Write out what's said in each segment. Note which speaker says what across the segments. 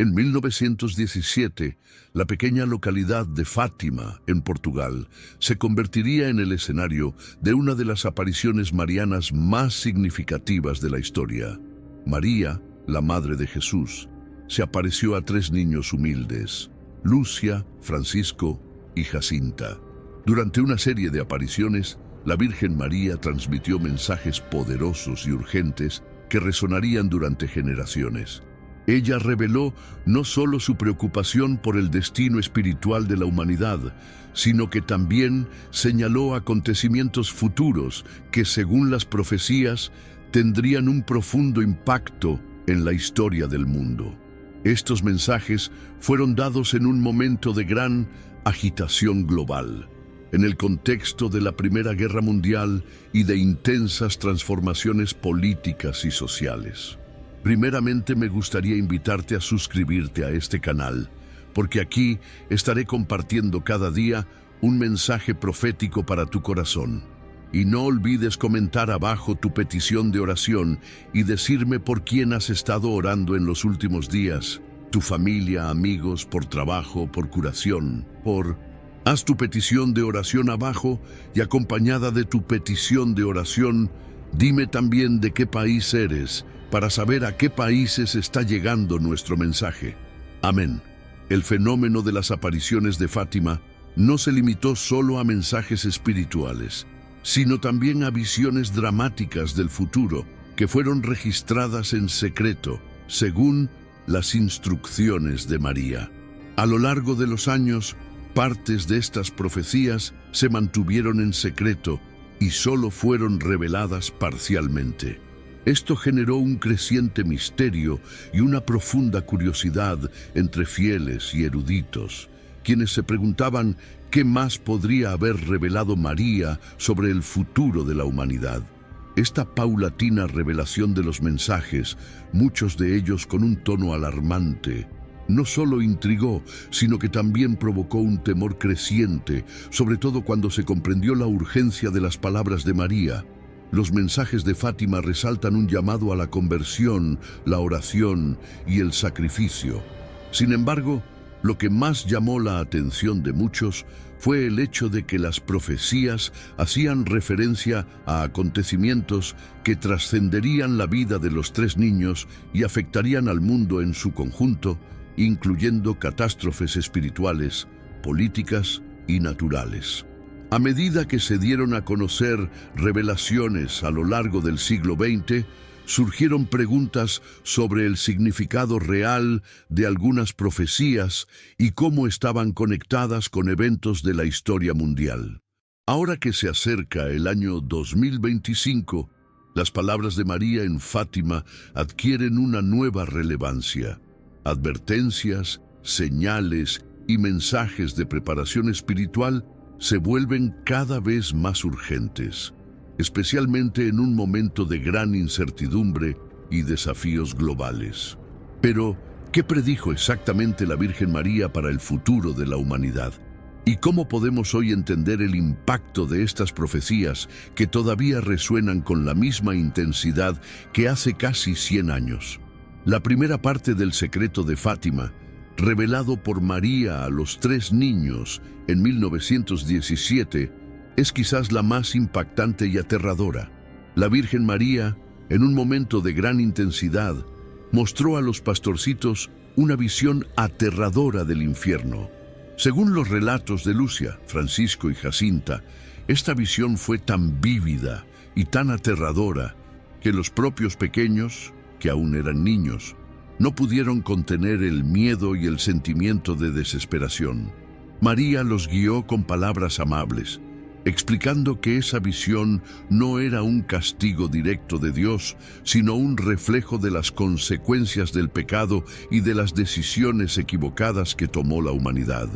Speaker 1: En 1917, la pequeña localidad de Fátima, en Portugal, se convertiría en el escenario de una de las apariciones marianas más significativas de la historia. María, la Madre de Jesús, se apareció a 3 niños humildes, Lucia, Francisco y Jacinta. Durante una serie de apariciones, la Virgen María transmitió mensajes poderosos y urgentes que resonarían durante generaciones. Ella reveló no solo su preocupación por el destino espiritual de la humanidad, sino que también señaló acontecimientos futuros que, según las profecías, tendrían un profundo impacto en la historia del mundo. Estos mensajes fueron dados en un momento de gran agitación global, en el contexto de la Primera Guerra Mundial y de intensas transformaciones políticas y sociales. Primeramente me gustaría invitarte a suscribirte a este canal, porque aquí estaré compartiendo cada día un mensaje profético para tu corazón. Y no olvides comentar abajo tu petición de oración y decirme por quién has estado orando en los últimos días, tu familia, amigos, por trabajo, por curación, Haz tu petición de oración abajo y acompañada de tu petición de oración, dime también de qué país eres, para saber a qué países está llegando nuestro mensaje. Amén. El fenómeno de las apariciones de Fátima no se limitó solo a mensajes espirituales, sino también a visiones dramáticas del futuro que fueron registradas en secreto, según las instrucciones de María. A lo largo de los años, partes de estas profecías se mantuvieron en secreto y solo fueron reveladas parcialmente. Esto generó un creciente misterio y una profunda curiosidad entre fieles y eruditos, quienes se preguntaban qué más podría haber revelado María sobre el futuro de la humanidad. Esta paulatina revelación de los mensajes, muchos de ellos con un tono alarmante, no solo intrigó, sino que también provocó un temor creciente, sobre todo cuando se comprendió la urgencia de las palabras de María. Los mensajes de Fátima resaltan un llamado a la conversión, la oración y el sacrificio. Sin embargo, lo que más llamó la atención de muchos fue el hecho de que las profecías hacían referencia a acontecimientos que trascenderían la vida de los 3 niños y afectarían al mundo en su conjunto, incluyendo catástrofes espirituales, políticas y naturales. A medida que se dieron a conocer revelaciones a lo largo del siglo XX, surgieron preguntas sobre el significado real de algunas profecías y cómo estaban conectadas con eventos de la historia mundial. Ahora que se acerca el año 2025, las palabras de María en Fátima adquieren una nueva relevancia. Advertencias, señales y mensajes de preparación espiritual se vuelven cada vez más urgentes, especialmente en un momento de gran incertidumbre y desafíos globales. Pero, ¿qué predijo exactamente la Virgen María para el futuro de la humanidad? ¿Y cómo podemos hoy entender el impacto de estas profecías que todavía resuenan con la misma intensidad que hace casi 100 años? La primera parte del secreto de Fátima, revelado por María a los 3 niños en 1917, es quizás la más impactante y aterradora. La Virgen María, en un momento de gran intensidad, mostró a los pastorcitos una visión aterradora del infierno. Según los relatos de Lucia, Francisco y Jacinta, esta visión fue tan vívida y tan aterradora que los propios pequeños, que aún eran niños, no pudieron contener el miedo y el sentimiento de desesperación. María los guió con palabras amables, explicando que esa visión no era un castigo directo de Dios, sino un reflejo de las consecuencias del pecado y de las decisiones equivocadas que tomó la humanidad.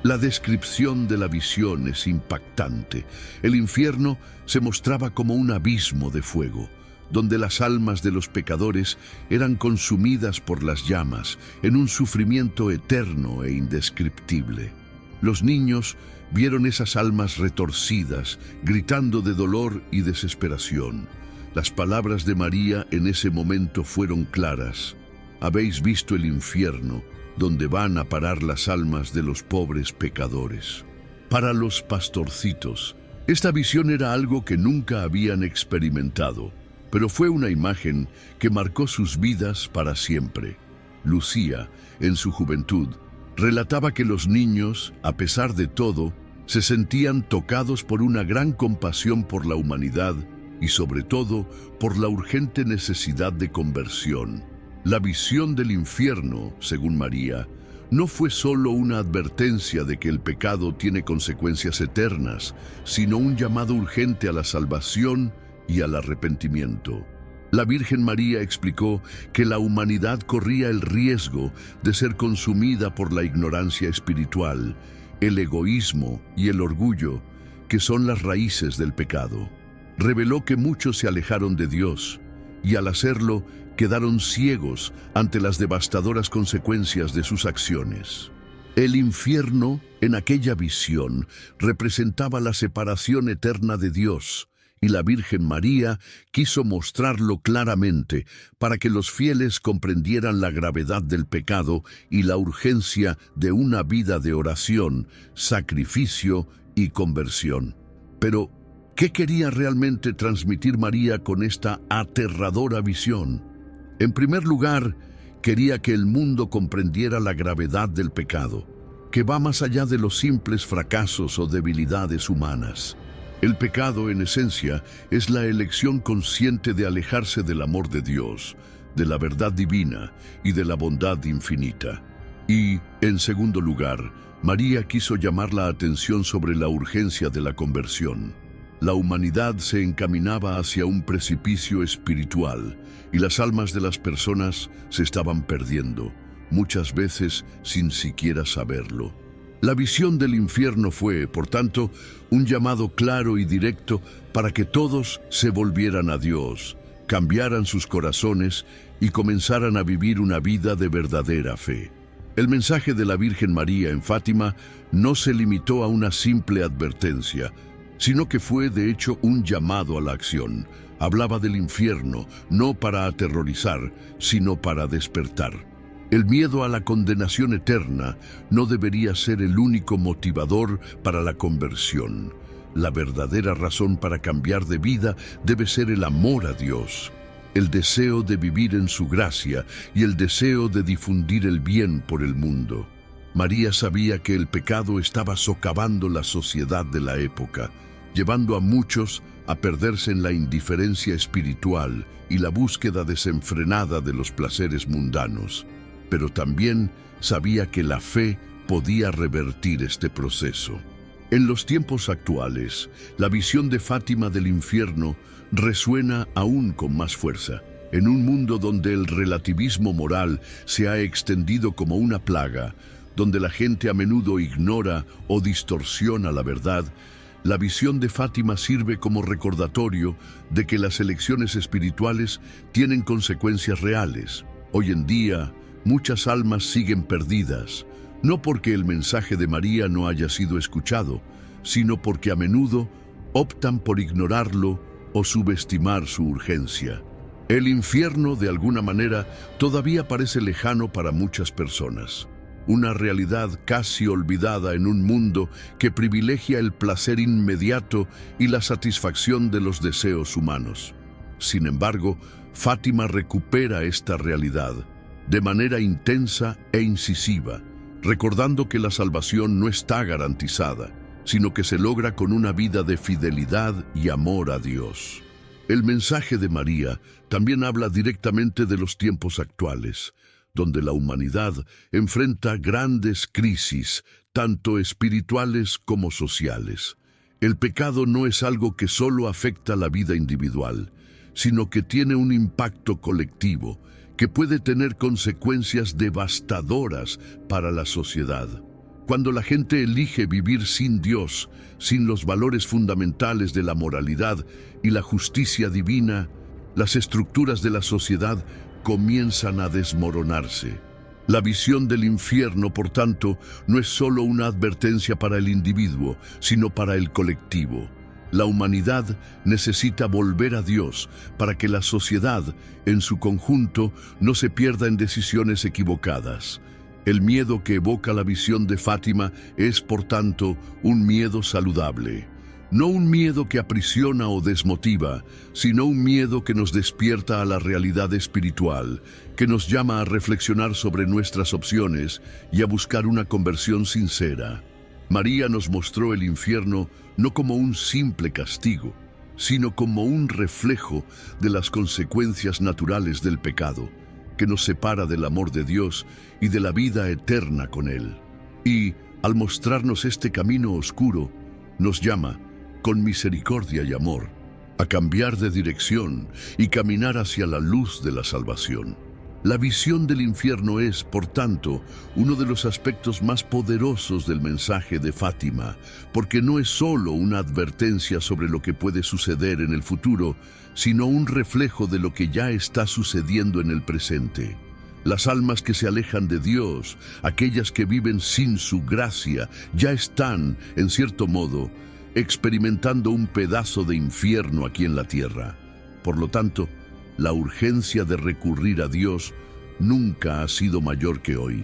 Speaker 1: La descripción de la visión es impactante. El infierno se mostraba como un abismo de fuego, donde las almas de los pecadores eran consumidas por las llamas, en un sufrimiento eterno e indescriptible. Los niños vieron esas almas retorcidas, gritando de dolor y desesperación. Las palabras de María en ese momento fueron claras. habéis visto el infierno, donde van a parar las almas de los pobres pecadores. Para los pastorcitos, esta visión era algo que nunca habían experimentado, pero fue una imagen que marcó sus vidas para siempre. Lucía, en su juventud, relataba que los niños, a pesar de todo, se sentían tocados por una gran compasión por la humanidad y sobre todo por la urgente necesidad de conversión. La visión del infierno, según María, no fue solo una advertencia de que el pecado tiene consecuencias eternas, sino un llamado urgente a la salvación y al arrepentimiento. La Virgen María explicó que la humanidad corría el riesgo de ser consumida por la ignorancia espiritual, el egoísmo y el orgullo, que son las raíces del pecado. Reveló que muchos se alejaron de Dios y al hacerlo quedaron ciegos ante las devastadoras consecuencias de sus acciones. El infierno, en aquella visión, representaba la separación eterna de Dios, y la Virgen María quiso mostrarlo claramente para que los fieles comprendieran la gravedad del pecado y la urgencia de una vida de oración, sacrificio y conversión. Pero, ¿qué quería realmente transmitir María con esta aterradora visión? En primer lugar, quería que el mundo comprendiera la gravedad del pecado, que va más allá de los simples fracasos o debilidades humanas. El pecado, en esencia, es la elección consciente de alejarse del amor de Dios, de la verdad divina y de la bondad infinita. Y, en segundo lugar, María quiso llamar la atención sobre la urgencia de la conversión. La humanidad se encaminaba hacia un precipicio espiritual y las almas de las personas se estaban perdiendo, muchas veces sin siquiera saberlo. La visión del infierno fue, por tanto, un llamado claro y directo para que todos se volvieran a Dios, cambiaran sus corazones y comenzaran a vivir una vida de verdadera fe. El mensaje de la Virgen María en Fátima no se limitó a una simple advertencia, sino que fue de hecho un llamado a la acción. Hablaba del infierno, no para aterrorizar, sino para despertar. El miedo a la condenación eterna no debería ser el único motivador para la conversión. La verdadera razón para cambiar de vida debe ser el amor a Dios, el deseo de vivir en su gracia y el deseo de difundir el bien por el mundo. María sabía que el pecado estaba socavando la sociedad de la época, llevando a muchos a perderse en la indiferencia espiritual y la búsqueda desenfrenada de los placeres mundanos. Pero también sabía que la fe podía revertir este proceso. En los tiempos actuales, la visión de Fátima del infierno resuena aún con más fuerza. En un mundo donde el relativismo moral se ha extendido como una plaga, donde la gente a menudo ignora o distorsiona la verdad, la visión de Fátima sirve como recordatorio de que las elecciones espirituales tienen consecuencias reales. Hoy en día, muchas almas siguen perdidas, no porque el mensaje de María no haya sido escuchado, sino porque a menudo optan por ignorarlo o subestimar su urgencia. El infierno, de alguna manera, todavía parece lejano para muchas personas. Una realidad casi olvidada en un mundo que privilegia el placer inmediato y la satisfacción de los deseos humanos. Sin embargo, Fátima recupera esta realidad de manera intensa e incisiva, recordando que la salvación no está garantizada, sino que se logra con una vida de fidelidad y amor a Dios. El mensaje de María también habla directamente de los tiempos actuales, donde la humanidad enfrenta grandes crisis, tanto espirituales como sociales. El pecado no es algo que solo afecta la vida individual, sino que tiene un impacto colectivo, que puede tener consecuencias devastadoras para la sociedad. Cuando la gente elige vivir sin Dios, sin los valores fundamentales de la moralidad y la justicia divina, las estructuras de la sociedad comienzan a desmoronarse. La visión del infierno, por tanto, no es solo una advertencia para el individuo, sino para el colectivo. La humanidad necesita volver a Dios para que la sociedad, en su conjunto, no se pierda en decisiones equivocadas. El miedo que evoca la visión de Fátima es, por tanto, un miedo saludable. No un miedo que aprisiona o desmotiva, sino un miedo que nos despierta a la realidad espiritual, que nos llama a reflexionar sobre nuestras opciones y a buscar una conversión sincera. María nos mostró el infierno no como un simple castigo, sino como un reflejo de las consecuencias naturales del pecado, que nos separa del amor de Dios y de la vida eterna con Él. Y, al mostrarnos este camino oscuro, nos llama, con misericordia y amor, a cambiar de dirección y caminar hacia la luz de la salvación. La visión del infierno es, por tanto, uno de los aspectos más poderosos del mensaje de Fátima, porque no es solo una advertencia sobre lo que puede suceder en el futuro, sino un reflejo de lo que ya está sucediendo en el presente. Las almas que se alejan de Dios, aquellas que viven sin su gracia, ya están, en cierto modo, experimentando un pedazo de infierno aquí en la tierra. Por lo tanto, la urgencia de recurrir a Dios nunca ha sido mayor que hoy.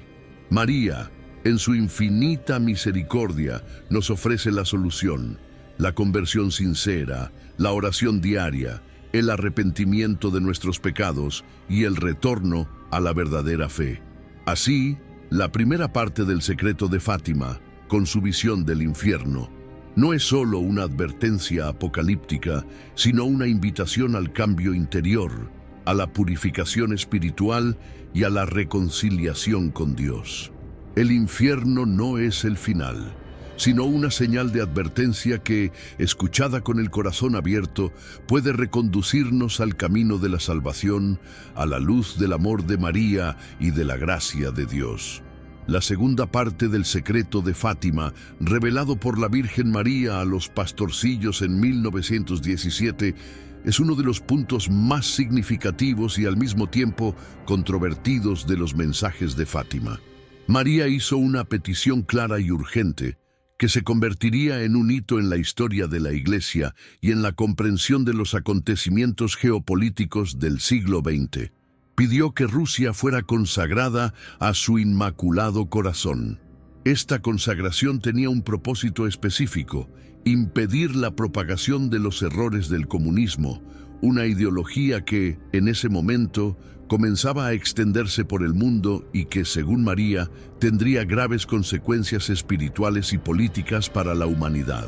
Speaker 1: María, en su infinita misericordia, nos ofrece la solución, la conversión sincera, la oración diaria, el arrepentimiento de nuestros pecados y el retorno a la verdadera fe. Así, la primera parte del secreto de Fátima, con su visión del infierno, no es solo una advertencia apocalíptica, sino una invitación al cambio interior, a la purificación espiritual y a la reconciliación con Dios. El infierno no es el final, sino una señal de advertencia que, escuchada con el corazón abierto, puede reconducirnos al camino de la salvación, a la luz del amor de María y de la gracia de Dios. La segunda parte del secreto de Fátima, revelado por la Virgen María a los pastorcillos en 1917, es uno de los puntos más significativos y al mismo tiempo controvertidos de los mensajes de Fátima. María hizo una petición clara y urgente que se convertiría en un hito en la historia de la Iglesia y en la comprensión de los acontecimientos geopolíticos del siglo XX. Pidió que Rusia fuera consagrada a su Inmaculado Corazón. Esta consagración tenía un propósito específico: impedir la propagación de los errores del comunismo, una ideología que, en ese momento, comenzaba a extenderse por el mundo y que, según María, tendría graves consecuencias espirituales y políticas para la humanidad.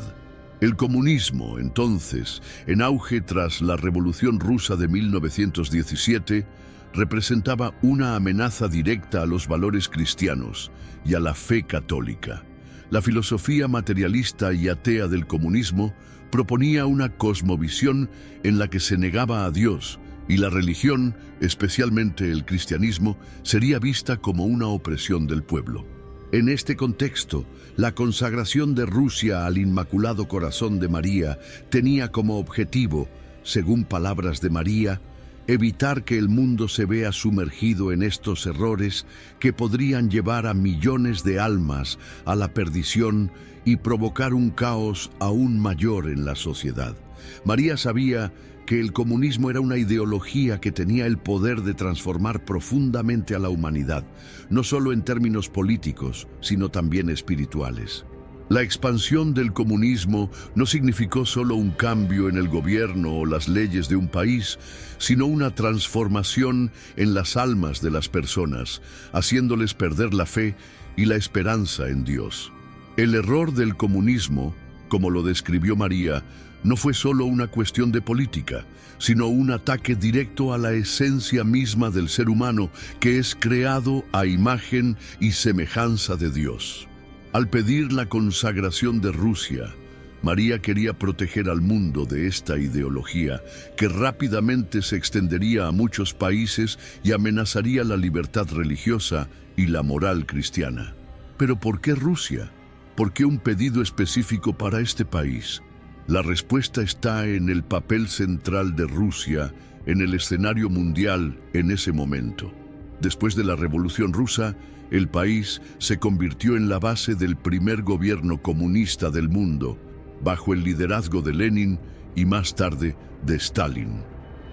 Speaker 1: El comunismo, entonces, en auge tras la Revolución Rusa de 1917, representaba una amenaza directa a los valores cristianos y a la fe católica. La filosofía materialista y atea del comunismo proponía una cosmovisión en la que se negaba a Dios, y la religión, especialmente el cristianismo, sería vista como una opresión del pueblo. En este contexto, la consagración de Rusia al Inmaculado Corazón de María tenía como objetivo, según palabras de María, evitar que el mundo se vea sumergido en estos errores que podrían llevar a millones de almas a la perdición y provocar un caos aún mayor en la sociedad. María sabía que el comunismo era una ideología que tenía el poder de transformar profundamente a la humanidad, no solo en términos políticos, sino también espirituales. La expansión del comunismo no significó solo un cambio en el gobierno o las leyes de un país, sino una transformación en las almas de las personas, haciéndoles perder la fe y la esperanza en Dios. El error del comunismo, como lo describió María, no fue solo una cuestión de política, sino un ataque directo a la esencia misma del ser humano, que es creado a imagen y semejanza de Dios. Al pedir la consagración de Rusia, María quería proteger al mundo de esta ideología que rápidamente se extendería a muchos países y amenazaría la libertad religiosa y la moral cristiana. ¿Pero por qué Rusia? ¿Por qué un pedido específico para este país? La respuesta está en el papel central de Rusia en el escenario mundial en ese momento. Después de la Revolución Rusa, el país se convirtió en la base del primer gobierno comunista del mundo, bajo el liderazgo de Lenin y más tarde de Stalin.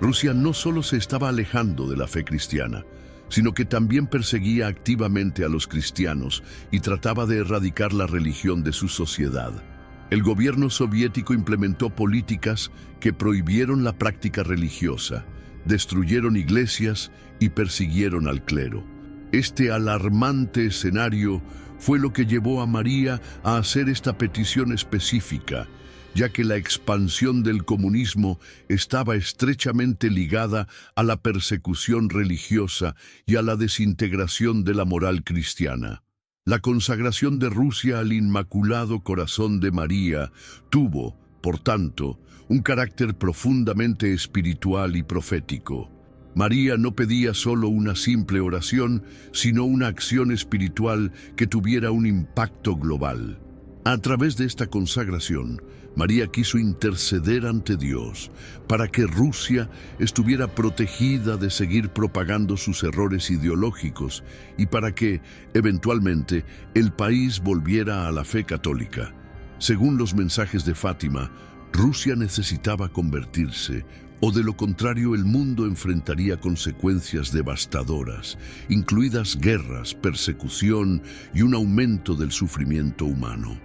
Speaker 1: Rusia no solo se estaba alejando de la fe cristiana, sino que también perseguía activamente a los cristianos y trataba de erradicar la religión de su sociedad. El gobierno soviético implementó políticas que prohibieron la práctica religiosa, destruyeron iglesias y persiguieron al clero. Este alarmante escenario fue lo que llevó a María a hacer esta petición específica, ya que la expansión del comunismo estaba estrechamente ligada a la persecución religiosa y a la desintegración de la moral cristiana. La consagración de Rusia al Inmaculado Corazón de María tuvo, por tanto, un carácter profundamente espiritual y profético. María no pedía solo una simple oración, sino una acción espiritual que tuviera un impacto global. A través de esta consagración, María quiso interceder ante Dios para que Rusia estuviera protegida de seguir propagando sus errores ideológicos y para que, eventualmente, el país volviera a la fe católica. Según los mensajes de Fátima, Rusia necesitaba convertirse, o de lo contrario el mundo enfrentaría consecuencias devastadoras, incluidas guerras, persecución y un aumento del sufrimiento humano.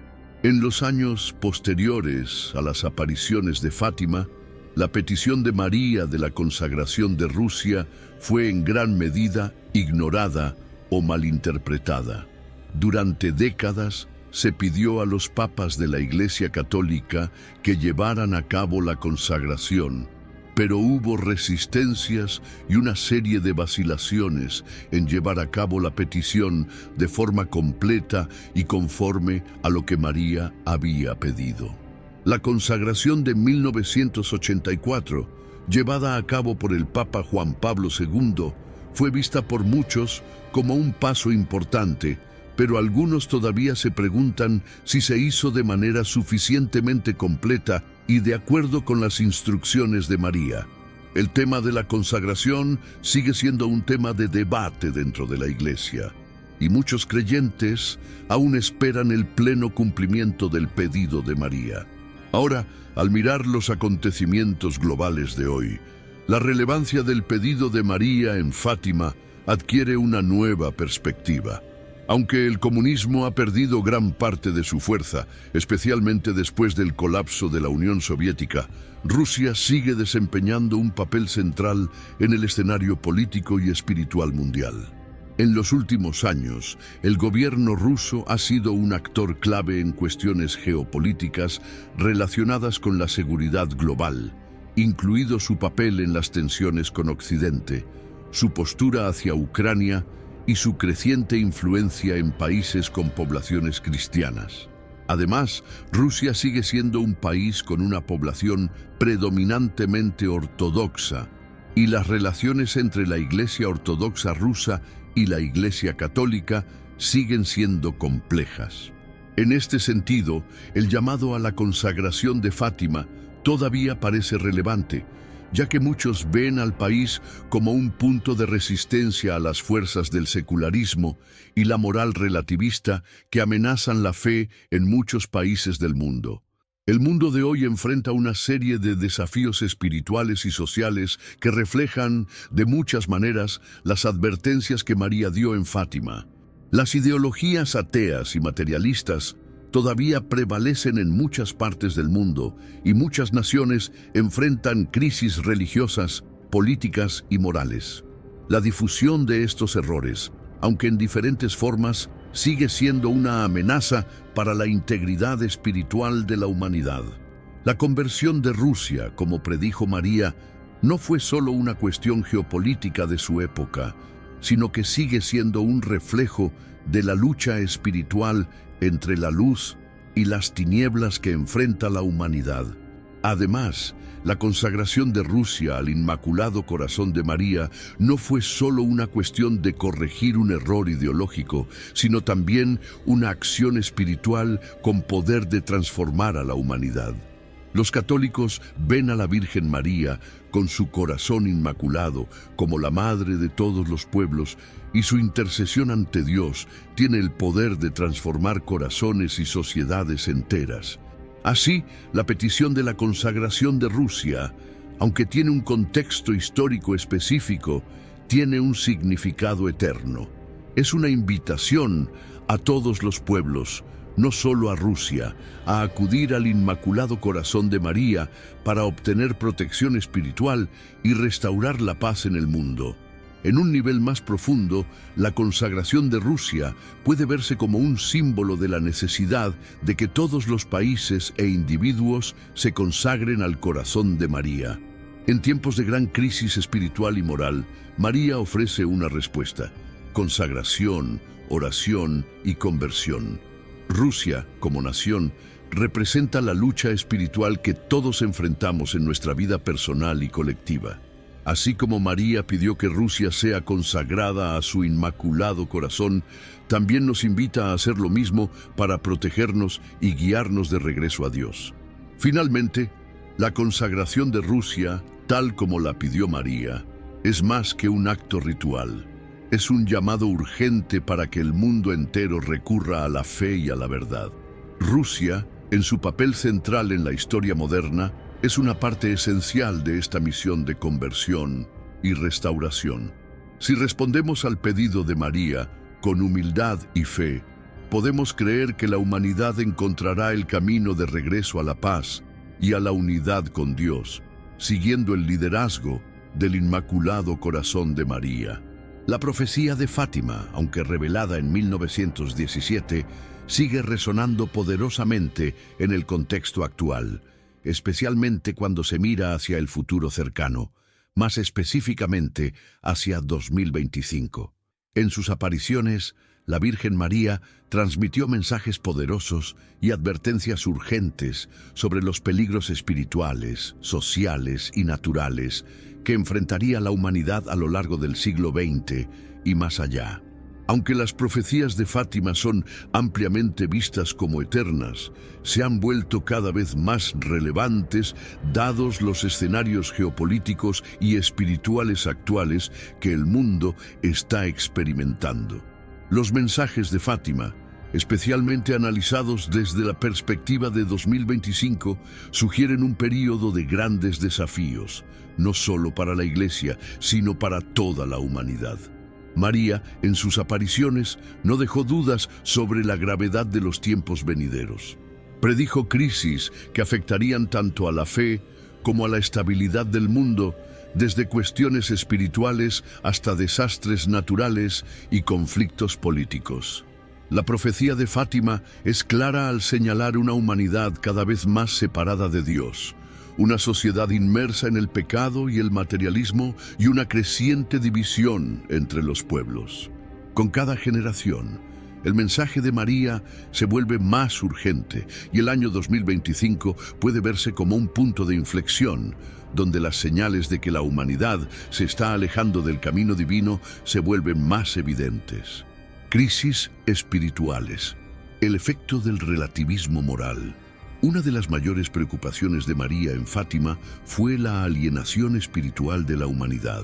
Speaker 1: En los años posteriores a las apariciones de Fátima, la petición de María de la consagración de Rusia fue en gran medida ignorada o malinterpretada. Durante décadas se pidió a los papas de la Iglesia Católica que llevaran a cabo la consagración, pero hubo resistencias y una serie de vacilaciones en llevar a cabo la petición de forma completa y conforme a lo que María había pedido. La consagración de 1984, llevada a cabo por el Papa Juan Pablo II, fue vista por muchos como un paso importante, pero algunos todavía se preguntan si se hizo de manera suficientemente completa y de acuerdo con las instrucciones de María. El tema de la consagración sigue siendo un tema de debate dentro de la Iglesia, y muchos creyentes aún esperan el pleno cumplimiento del pedido de María. Ahora, al mirar los acontecimientos globales de hoy, la relevancia del pedido de María en Fátima adquiere una nueva perspectiva. Aunque el comunismo ha perdido gran parte de su fuerza, especialmente después del colapso de la Unión Soviética, Rusia sigue desempeñando un papel central en el escenario político y espiritual mundial. En los últimos años, el gobierno ruso ha sido un actor clave en cuestiones geopolíticas relacionadas con la seguridad global, incluido su papel en las tensiones con Occidente, su postura hacia Ucrania y su creciente influencia en países con poblaciones cristianas. Además, Rusia sigue siendo un país con una población predominantemente ortodoxa, y las relaciones entre la Iglesia Ortodoxa rusa y la Iglesia Católica siguen siendo complejas. En este sentido, el llamado a la consagración de Fátima todavía parece relevante, ya que muchos ven al país como un punto de resistencia a las fuerzas del secularismo y la moral relativista que amenazan la fe en muchos países del mundo. El mundo de hoy enfrenta una serie de desafíos espirituales y sociales que reflejan, de muchas maneras, las advertencias que María dio en Fátima. Las ideologías ateas y materialistas todavía prevalecen en muchas partes del mundo y muchas naciones enfrentan crisis religiosas, políticas y morales. La difusión de estos errores, aunque en diferentes formas, sigue siendo una amenaza para la integridad espiritual de la humanidad. La conversión de Rusia, como predijo María, no fue solo una cuestión geopolítica de su época, sino que sigue siendo un reflejo de la lucha espiritual entre la luz y las tinieblas que enfrenta la humanidad. Además, la consagración de Rusia al Inmaculado Corazón de María no fue solo una cuestión de corregir un error ideológico, sino también una acción espiritual con poder de transformar a la humanidad. Los católicos ven a la Virgen María con su corazón inmaculado como la madre de todos los pueblos, y su intercesión ante Dios tiene el poder de transformar corazones y sociedades enteras. Así, la petición de la consagración de Rusia, aunque tiene un contexto histórico específico, tiene un significado eterno. Es una invitación a todos los pueblos, no solo a Rusia, a acudir al Inmaculado Corazón de María para obtener protección espiritual y restaurar la paz en el mundo. En un nivel más profundo, la consagración de Rusia puede verse como un símbolo de la necesidad de que todos los países e individuos se consagren al corazón de María. En tiempos de gran crisis espiritual y moral, María ofrece una respuesta: consagración, oración y conversión. Rusia, como nación, representa la lucha espiritual que todos enfrentamos en nuestra vida personal y colectiva. Así como María pidió que Rusia sea consagrada a su Inmaculado Corazón, también nos invita a hacer lo mismo para protegernos y guiarnos de regreso a Dios. Finalmente, la consagración de Rusia, tal como la pidió María, es más que un acto ritual. Es un llamado urgente para que el mundo entero recurra a la fe y a la verdad. Rusia, en su papel central en la historia moderna, es una parte esencial de esta misión de conversión y restauración. Si respondemos al pedido de María con humildad y fe, podemos creer que la humanidad encontrará el camino de regreso a la paz y a la unidad con Dios, siguiendo el liderazgo del Inmaculado Corazón de María. La profecía de Fátima, aunque revelada en 1917, sigue resonando poderosamente en el contexto actual, especialmente cuando se mira hacia el futuro cercano, más específicamente hacia 2025. En sus apariciones, la Virgen María transmitió mensajes poderosos y advertencias urgentes sobre los peligros espirituales, sociales y naturales que enfrentaría la humanidad a lo largo del siglo XX y más allá. Aunque las profecías de Fátima son ampliamente vistas como eternas, se han vuelto cada vez más relevantes dados los escenarios geopolíticos y espirituales actuales que el mundo está experimentando. Los mensajes de Fátima, especialmente analizados desde la perspectiva de 2025, sugieren un período de grandes desafíos, no solo para la Iglesia, sino para toda la humanidad. María, en sus apariciones, no dejó dudas sobre la gravedad de los tiempos venideros. Predijo crisis que afectarían tanto a la fe como a la estabilidad del mundo, desde cuestiones espirituales hasta desastres naturales y conflictos políticos. La profecía de Fátima es clara al señalar una humanidad cada vez más separada de Dios, una sociedad inmersa en el pecado y el materialismo y una creciente división entre los pueblos. Con cada generación, el mensaje de María se vuelve más urgente y el año 2025 puede verse como un punto de inflexión, donde las señales de que la humanidad se está alejando del camino divino se vuelven más evidentes. Crisis espirituales. El efecto del relativismo moral. Una de las mayores preocupaciones de María en Fátima fue la alienación espiritual de la humanidad.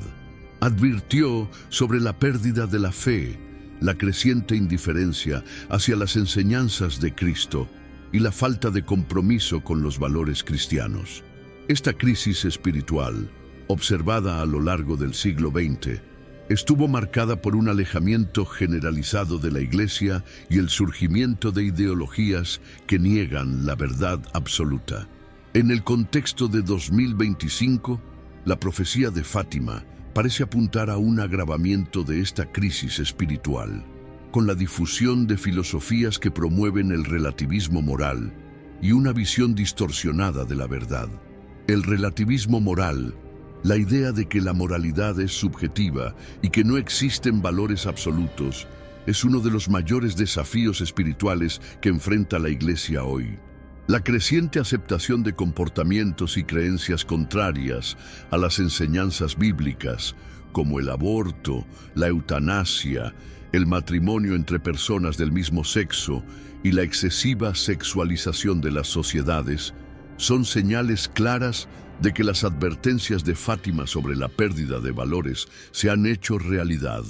Speaker 1: Advirtió sobre la pérdida de la fe, la creciente indiferencia hacia las enseñanzas de Cristo y la falta de compromiso con los valores cristianos. Esta crisis espiritual, observada a lo largo del siglo XX, estuvo marcada por un alejamiento generalizado de la Iglesia y el surgimiento de ideologías que niegan la verdad absoluta. En el contexto de 2025, la profecía de Fátima parece apuntar a un agravamiento de esta crisis espiritual, con la difusión de filosofías que promueven el relativismo moral y una visión distorsionada de la verdad. El relativismo moral, la idea de que la moralidad es subjetiva y que no existen valores absolutos, es uno de los mayores desafíos espirituales que enfrenta la Iglesia hoy. La creciente aceptación de comportamientos y creencias contrarias a las enseñanzas bíblicas, como el aborto, la eutanasia, el matrimonio entre personas del mismo sexo y la excesiva sexualización de las sociedades, son señales claras de que las advertencias de Fátima sobre la pérdida de valores se han hecho realidad.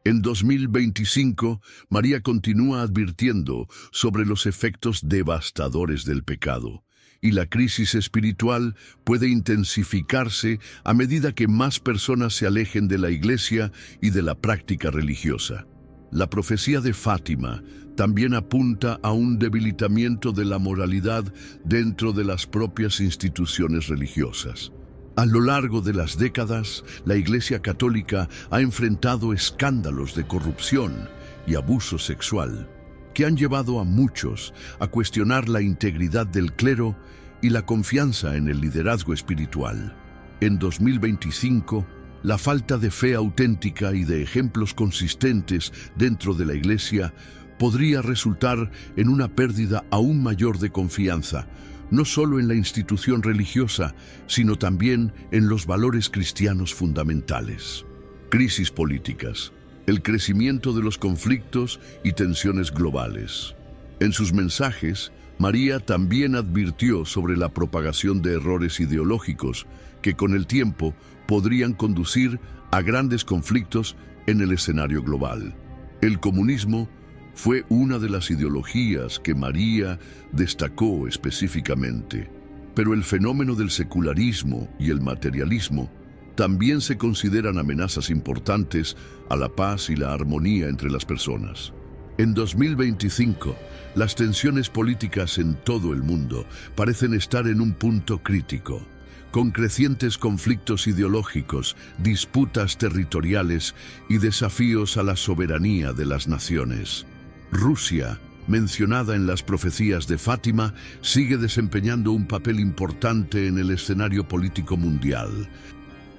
Speaker 1: En 2025, María continúa advirtiendo sobre los efectos devastadores del pecado, y la crisis espiritual puede intensificarse a medida que más personas se alejen de la Iglesia y de la práctica religiosa. La profecía de Fátima también apunta a un debilitamiento de la moralidad dentro de las propias instituciones religiosas. A lo largo de las décadas, la Iglesia Católica ha enfrentado escándalos de corrupción y abuso sexual que han llevado a muchos a cuestionar la integridad del clero y la confianza en el liderazgo espiritual. En 2025, la falta de fe auténtica y de ejemplos consistentes dentro de la Iglesia podría resultar en una pérdida aún mayor de confianza, no solo en la institución religiosa, sino también en los valores cristianos fundamentales. Crisis políticas, el crecimiento de los conflictos y tensiones globales. En sus mensajes, María también advirtió sobre la propagación de errores ideológicos que con el tiempo podrían conducir a grandes conflictos en el escenario global. El comunismo fue una de las ideologías que María destacó específicamente, pero el fenómeno del secularismo y el materialismo también se consideran amenazas importantes a la paz y la armonía entre las personas. En 2025, las tensiones políticas en todo el mundo parecen estar en un punto crítico, con crecientes conflictos ideológicos, disputas territoriales y desafíos a la soberanía de las naciones. Rusia, mencionada en las profecías de Fátima, sigue desempeñando un papel importante en el escenario político mundial.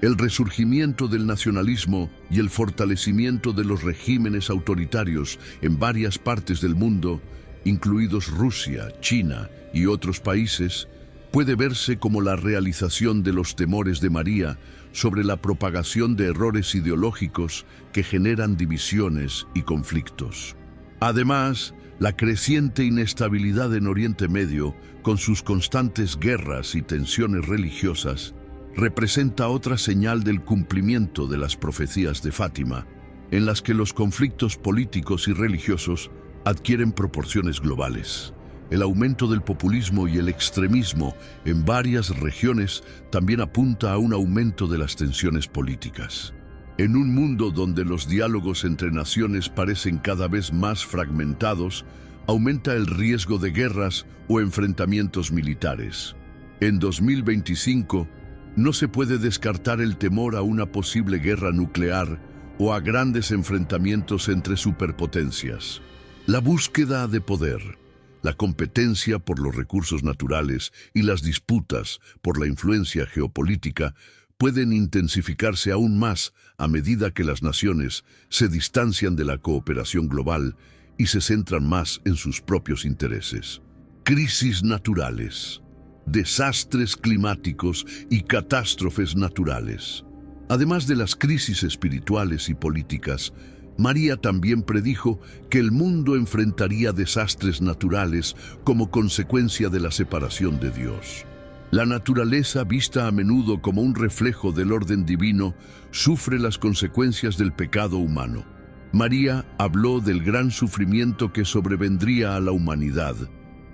Speaker 1: El resurgimiento del nacionalismo y el fortalecimiento de los regímenes autoritarios en varias partes del mundo, incluidos Rusia, China y otros países, puede verse como la realización de los temores de María sobre la propagación de errores ideológicos que generan divisiones y conflictos. Además, la creciente inestabilidad en Oriente Medio, con sus constantes guerras y tensiones religiosas, representa otra señal del cumplimiento de las profecías de Fátima, en las que los conflictos políticos y religiosos adquieren proporciones globales. El aumento del populismo y el extremismo en varias regiones también apunta a un aumento de las tensiones políticas. En un mundo donde los diálogos entre naciones parecen cada vez más fragmentados, aumenta el riesgo de guerras o enfrentamientos militares. En 2025, no se puede descartar el temor a una posible guerra nuclear o a grandes enfrentamientos entre superpotencias. La búsqueda de poder, la competencia por los recursos naturales y las disputas por la influencia geopolítica pueden intensificarse aún más a medida que las naciones se distancian de la cooperación global y se centran más en sus propios intereses. Crisis naturales, desastres climáticos y catástrofes naturales. Además de las crisis espirituales y políticas, María también predijo que el mundo enfrentaría desastres naturales como consecuencia de la separación de Dios. La naturaleza, vista a menudo como un reflejo del orden divino, sufre las consecuencias del pecado humano. María habló del gran sufrimiento que sobrevendría a la humanidad,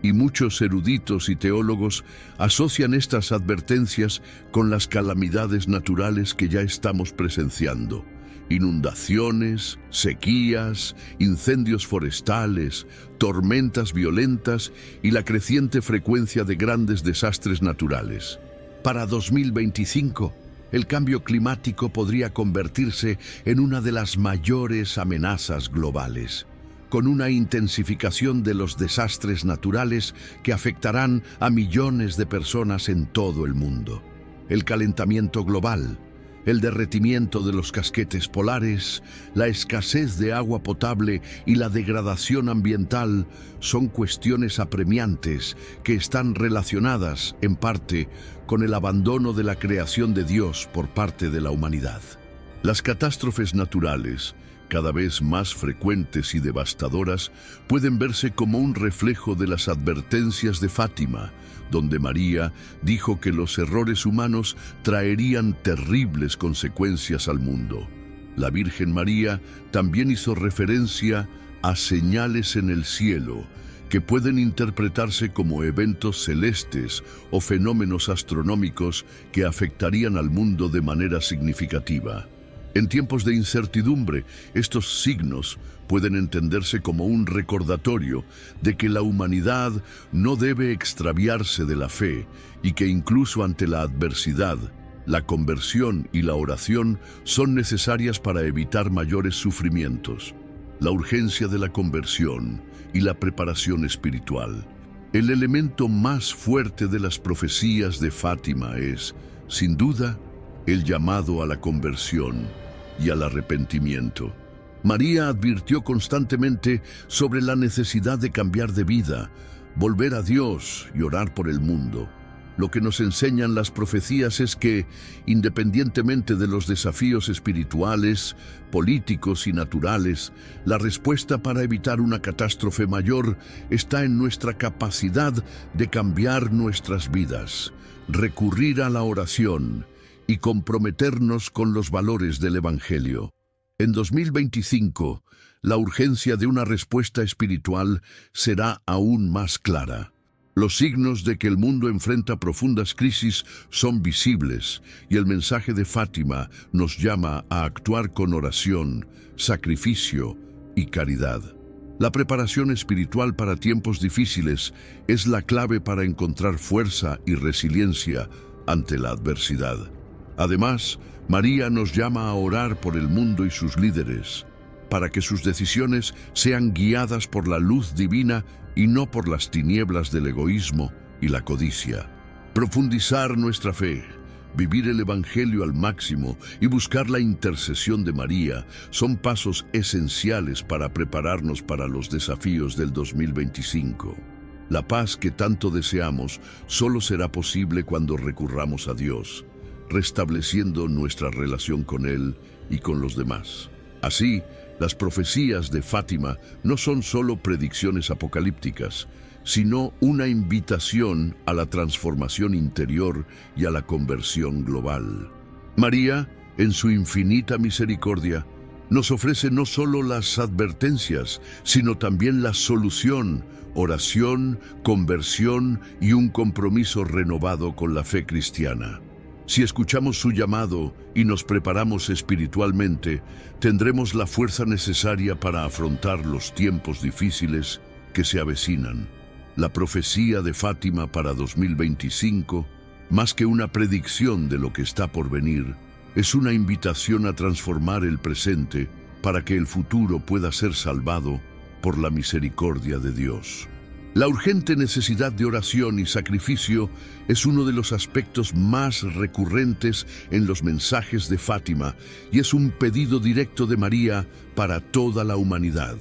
Speaker 1: y muchos eruditos y teólogos asocian estas advertencias con las calamidades naturales que ya estamos presenciando. Inundaciones, sequías, incendios forestales, tormentas violentas y la creciente frecuencia de grandes desastres naturales. Para 2025, el cambio climático podría convertirse en una de las mayores amenazas globales, con una intensificación de los desastres naturales que afectarán a millones de personas en todo el mundo. El calentamiento global, el derretimiento de los casquetes polares, la escasez de agua potable y la degradación ambiental son cuestiones apremiantes que están relacionadas, en parte, con el abandono de la creación de Dios por parte de la humanidad. Las catástrofes naturales, cada vez más frecuentes y devastadoras, pueden verse como un reflejo de las advertencias de Fátima, donde María dijo que los errores humanos traerían terribles consecuencias al mundo. La Virgen María también hizo referencia a señales en el cielo que pueden interpretarse como eventos celestes o fenómenos astronómicos que afectarían al mundo de manera significativa. En tiempos de incertidumbre, estos signos pueden entenderse como un recordatorio de que la humanidad no debe extraviarse de la fe y que incluso ante la adversidad, la conversión y la oración son necesarias para evitar mayores sufrimientos. La urgencia de la conversión y la preparación espiritual. El elemento más fuerte de las profecías de Fátima es, sin duda, el llamado a la conversión y al arrepentimiento. María advirtió constantemente sobre la necesidad de cambiar de vida, volver a Dios y orar por el mundo. Lo que nos enseñan las profecías es que, independientemente de los desafíos espirituales, políticos y naturales, la respuesta para evitar una catástrofe mayor está en nuestra capacidad de cambiar nuestras vidas, recurrir a la oración y comprometernos con los valores del Evangelio. En 2025, la urgencia de una respuesta espiritual será aún más clara. Los signos de que el mundo enfrenta profundas crisis son visibles y el mensaje de Fátima nos llama a actuar con oración, sacrificio y caridad. La preparación espiritual para tiempos difíciles es la clave para encontrar fuerza y resiliencia ante la adversidad. Además, María nos llama a orar por el mundo y sus líderes, para que sus decisiones sean guiadas por la luz divina y no por las tinieblas del egoísmo y la codicia. Profundizar nuestra fe, vivir el Evangelio al máximo y buscar la intercesión de María son pasos esenciales para prepararnos para los desafíos del 2025. La paz que tanto deseamos solo será posible cuando recurramos a Dios, restableciendo nuestra relación con Él y con los demás. Así, las profecías de Fátima no son solo predicciones apocalípticas, sino una invitación a la transformación interior y a la conversión global. María, en su infinita misericordia, nos ofrece no solo las advertencias, sino también la solución, oración, conversión y un compromiso renovado con la fe cristiana. Si escuchamos su llamado y nos preparamos espiritualmente, tendremos la fuerza necesaria para afrontar los tiempos difíciles que se avecinan. La profecía de Fátima para 2025, más que una predicción de lo que está por venir, es una invitación a transformar el presente para que el futuro pueda ser salvado por la misericordia de Dios. La urgente necesidad de oración y sacrificio es uno de los aspectos más recurrentes en los mensajes de Fátima y es un pedido directo de María para toda la humanidad.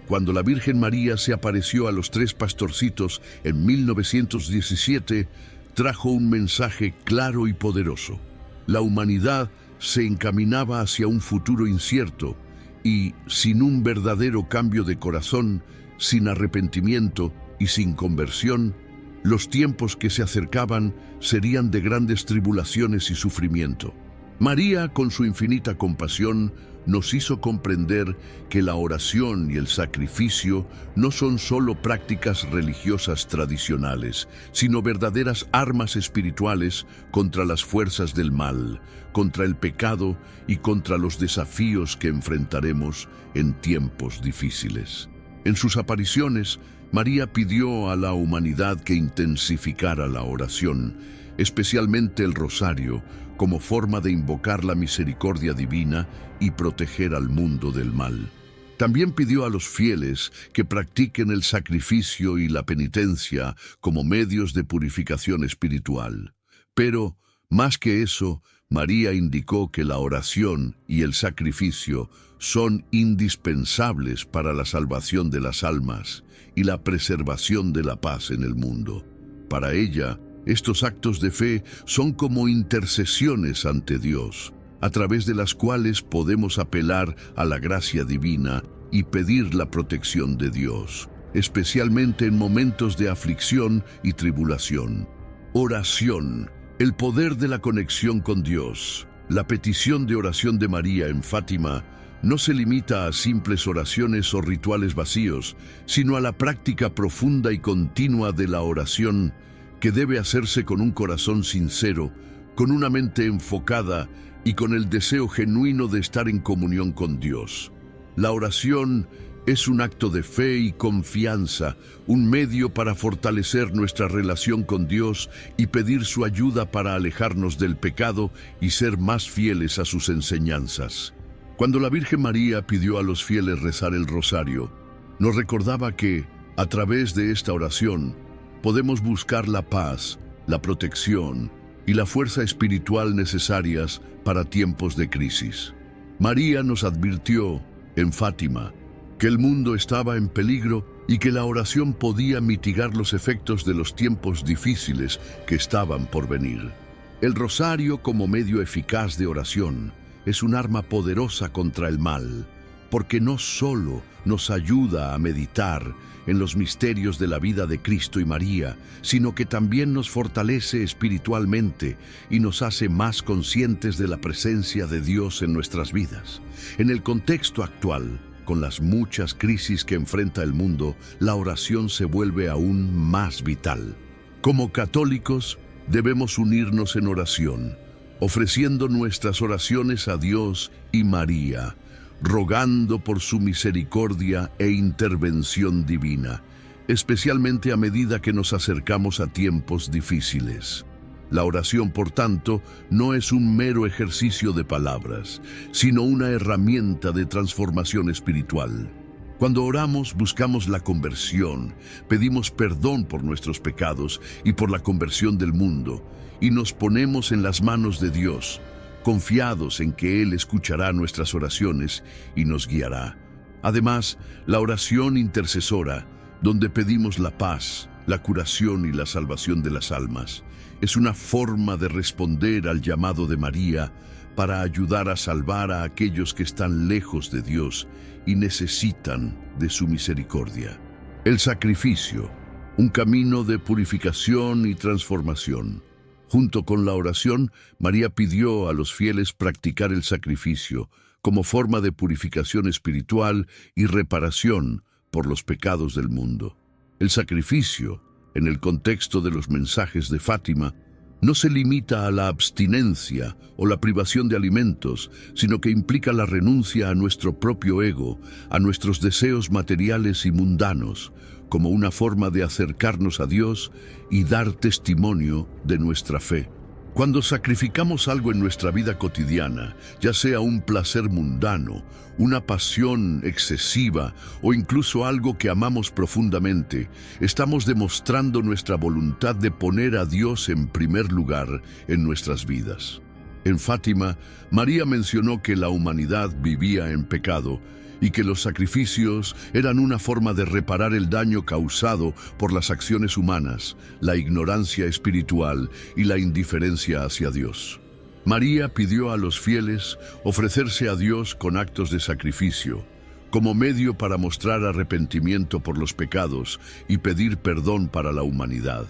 Speaker 1: Cuando la Virgen María se apareció a los 3 pastorcitos en 1917, trajo un mensaje claro y poderoso. La humanidad se encaminaba hacia un futuro incierto y, sin un verdadero cambio de corazón, sin arrepentimiento y sin conversión, los tiempos que se acercaban serían de grandes tribulaciones y sufrimiento. María, con su infinita compasión, nos hizo comprender que la oración y el sacrificio no son solo prácticas religiosas tradicionales, sino verdaderas armas espirituales contra las fuerzas del mal, contra el pecado y contra los desafíos que enfrentaremos en tiempos difíciles. En sus apariciones, María pidió a la humanidad que intensificara la oración, especialmente el rosario, como forma de invocar la misericordia divina y proteger al mundo del mal. También pidió a los fieles que practiquen el sacrificio y la penitencia como medios de purificación espiritual. Pero, más que eso, María indicó que la oración y el sacrificio son indispensables para la salvación de las almas y la preservación de la paz en el mundo. Para ella, estos actos de fe son como intercesiones ante Dios, a través de las cuales podemos apelar a la gracia divina y pedir la protección de Dios, especialmente en momentos de aflicción y tribulación. Oración, el poder de la conexión con Dios. La petición de oración de María en Fátima no se limita a simples oraciones o rituales vacíos, sino a la práctica profunda y continua de la oración, que debe hacerse con un corazón sincero, con una mente enfocada y con el deseo genuino de estar en comunión con Dios. La oración es un acto de fe y confianza, un medio para fortalecer nuestra relación con Dios y pedir su ayuda para alejarnos del pecado y ser más fieles a sus enseñanzas. Cuando la Virgen María pidió a los fieles rezar el rosario, nos recordaba que, a través de esta oración, podemos buscar la paz, la protección y la fuerza espiritual necesarias para tiempos de crisis. María nos advirtió, en Fátima, que el mundo estaba en peligro y que la oración podía mitigar los efectos de los tiempos difíciles que estaban por venir. El rosario, como medio eficaz de oración, es un arma poderosa contra el mal, porque no solo nos ayuda a meditar en los misterios de la vida de Cristo y María, sino que también nos fortalece espiritualmente y nos hace más conscientes de la presencia de Dios en nuestras vidas. En el contexto actual, con las muchas crisis que enfrenta el mundo, la oración se vuelve aún más vital. Como católicos, debemos unirnos en oración, ofreciendo nuestras oraciones a Dios y María, rogando por su misericordia e intervención divina, especialmente a medida que nos acercamos a tiempos difíciles. La oración, por tanto, no es un mero ejercicio de palabras, sino una herramienta de transformación espiritual. Cuando oramos, buscamos la conversión, pedimos perdón por nuestros pecados y por la conversión del mundo, y nos ponemos en las manos de Dios, confiados en que Él escuchará nuestras oraciones y nos guiará. Además, la oración intercesora, donde pedimos la paz, la curación y la salvación de las almas, es una forma de responder al llamado de María para ayudar a salvar a aquellos que están lejos de Dios y necesitan de su misericordia. El sacrificio, un camino de purificación y transformación. Junto con la oración, María pidió a los fieles practicar el sacrificio como forma de purificación espiritual y reparación por los pecados del mundo. El sacrificio, en el contexto de los mensajes de Fátima, no se limita a la abstinencia o la privación de alimentos, sino que implica la renuncia a nuestro propio ego, a nuestros deseos materiales y mundanos, como una forma de acercarnos a Dios y dar testimonio de nuestra fe. Cuando sacrificamos algo en nuestra vida cotidiana, ya sea un placer mundano, una pasión excesiva o incluso algo que amamos profundamente, estamos demostrando nuestra voluntad de poner a Dios en primer lugar en nuestras vidas. En Fátima, María mencionó que la humanidad vivía en pecado y que los sacrificios eran una forma de reparar el daño causado por las acciones humanas, la ignorancia espiritual y la indiferencia hacia Dios. María pidió a los fieles ofrecerse a Dios con actos de sacrificio, como medio para mostrar arrepentimiento por los pecados y pedir perdón para la humanidad.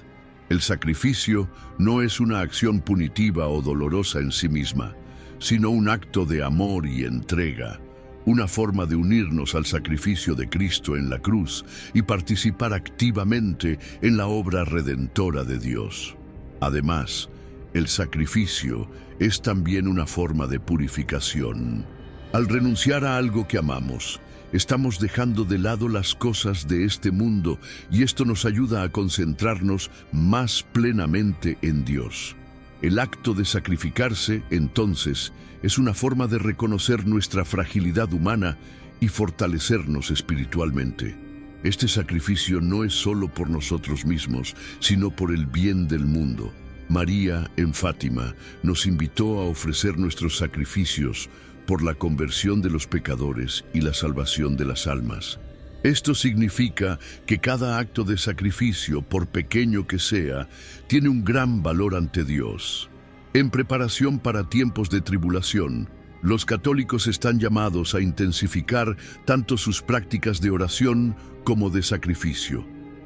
Speaker 1: El sacrificio no es una acción punitiva o dolorosa en sí misma, sino un acto de amor y entrega, una forma de unirnos al sacrificio de Cristo en la cruz y participar activamente en la obra redentora de Dios. Además, el sacrificio es también una forma de purificación. Al renunciar a algo que amamos, estamos dejando de lado las cosas de este mundo y esto nos ayuda a concentrarnos más plenamente en Dios. El acto de sacrificarse, entonces, es una forma de reconocer nuestra fragilidad humana y fortalecernos espiritualmente. Este sacrificio no es solo por nosotros mismos, sino por el bien del mundo. María, en Fátima, nos invitó a ofrecer nuestros sacrificios por la conversión de los pecadores y la salvación de las almas. Esto significa que cada acto de sacrificio, por pequeño que sea, tiene un gran valor ante Dios. En preparación para tiempos de tribulación, los católicos están llamados a intensificar tanto sus prácticas de oración como de sacrificio.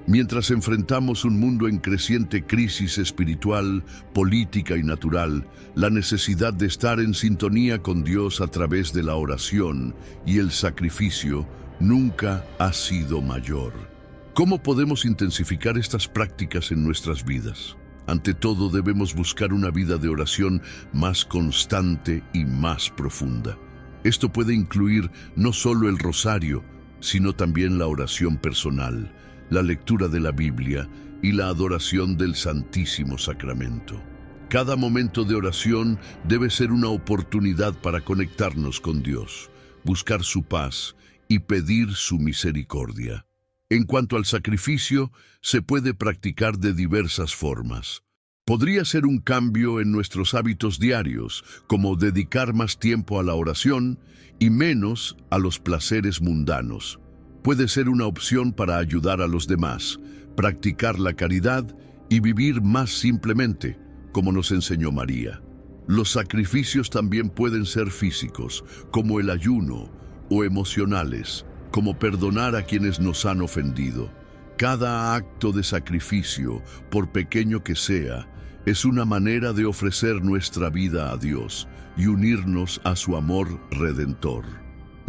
Speaker 1: Mientras enfrentamos un mundo en creciente crisis espiritual, política y natural, la necesidad de estar en sintonía con Dios a través de la oración y el sacrificio nunca ha sido mayor. ¿Cómo podemos intensificar estas prácticas en nuestras vidas? Ante todo, debemos buscar una vida de oración más constante y más profunda. Esto puede incluir no solo el rosario, sino también la oración personal, la lectura de la Biblia y la adoración del Santísimo Sacramento. Cada momento de oración debe ser una oportunidad para conectarnos con Dios, buscar su paz y pedir su misericordia. En cuanto al sacrificio, se puede practicar de diversas formas. Podría ser un cambio en nuestros hábitos diarios, como dedicar más tiempo a la oración y menos a los placeres mundanos. Puede ser una opción para ayudar a los demás, practicar la caridad y vivir más simplemente, como nos enseñó María. Los sacrificios también pueden ser físicos, como el ayuno, o emocionales, como perdonar a quienes nos han ofendido. Cada acto de sacrificio, por pequeño que sea, es una manera de ofrecer nuestra vida a Dios y unirnos a su amor redentor.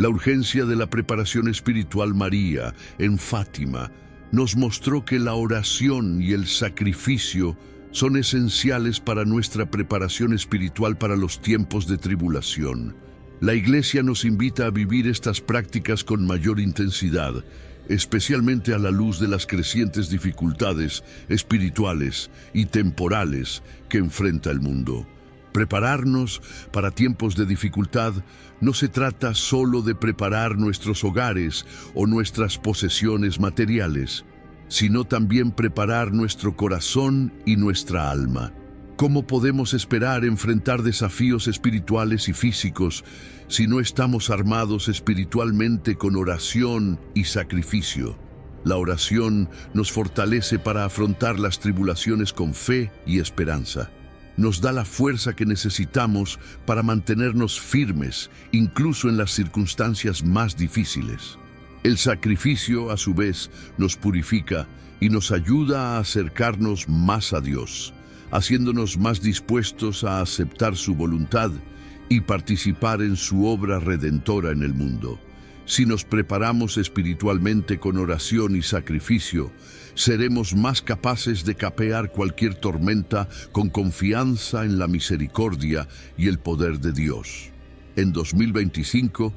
Speaker 1: La urgencia de la preparación espiritual María en Fátima nos mostró que la oración y el sacrificio son esenciales para nuestra preparación espiritual para los tiempos de tribulación. La Iglesia nos invita a vivir estas prácticas con mayor intensidad, especialmente a la luz de las crecientes dificultades espirituales y temporales que enfrenta el mundo. Prepararnos para tiempos de dificultad no se trata solo de preparar nuestros hogares o nuestras posesiones materiales, sino también preparar nuestro corazón y nuestra alma. ¿Cómo podemos esperar enfrentar desafíos espirituales y físicos si no estamos armados espiritualmente con oración y sacrificio? La oración nos fortalece para afrontar las tribulaciones con fe y esperanza. Nos da la fuerza que necesitamos para mantenernos firmes, incluso en las circunstancias más difíciles. El sacrificio, a su vez, nos purifica y nos ayuda a acercarnos más a Dios, haciéndonos más dispuestos a aceptar su voluntad y participar en su obra redentora en el mundo. Si nos preparamos espiritualmente con oración y sacrificio, seremos más capaces de capear cualquier tormenta con confianza en la misericordia y el poder de Dios. En 2025,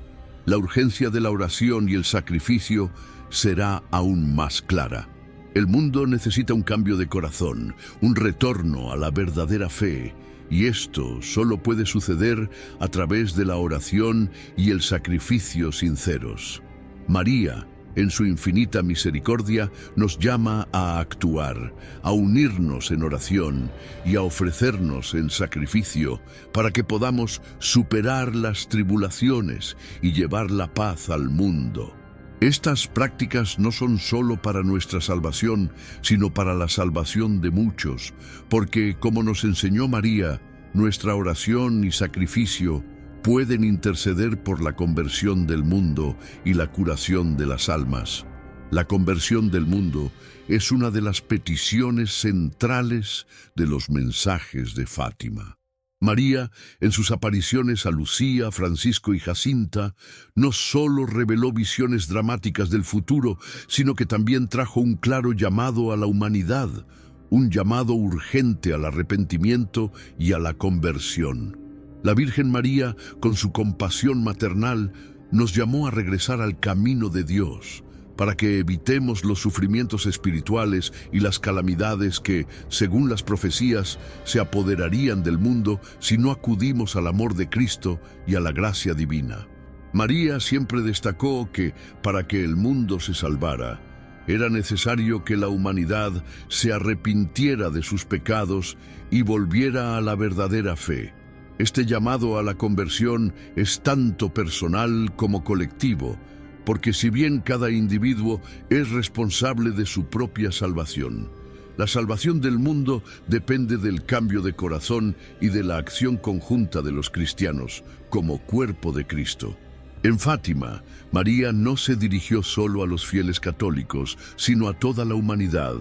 Speaker 1: la urgencia de la oración y el sacrificio será aún más clara. El mundo necesita un cambio de corazón, un retorno a la verdadera fe, y esto solo puede suceder a través de la oración y el sacrificio sinceros. María, en su infinita misericordia, nos llama a actuar, a unirnos en oración y a ofrecernos en sacrificio para que podamos superar las tribulaciones y llevar la paz al mundo. Estas prácticas no son solo para nuestra salvación, sino para la salvación de muchos, porque, como nos enseñó María, nuestra oración y sacrificio pueden interceder por la conversión del mundo y la curación de las almas. La conversión del mundo es una de las peticiones centrales de los mensajes de Fátima. María, en sus apariciones a Lucía, Francisco y Jacinta, no solo reveló visiones dramáticas del futuro, sino que también trajo un claro llamado a la humanidad, un llamado urgente al arrepentimiento y a la conversión. La Virgen María, con su compasión maternal, nos llamó a regresar al camino de Dios, para que evitemos los sufrimientos espirituales y las calamidades que, según las profecías, se apoderarían del mundo si no acudimos al amor de Cristo y a la gracia divina. María siempre destacó que, para que el mundo se salvara, era necesario que la humanidad se arrepintiera de sus pecados y volviera a la verdadera fe. Este llamado a la conversión es tanto personal como colectivo, porque si bien cada individuo es responsable de su propia salvación, la salvación del mundo depende del cambio de corazón y de la acción conjunta de los cristianos como cuerpo de Cristo. En Fátima, María no se dirigió solo a los fieles católicos, sino a toda la humanidad,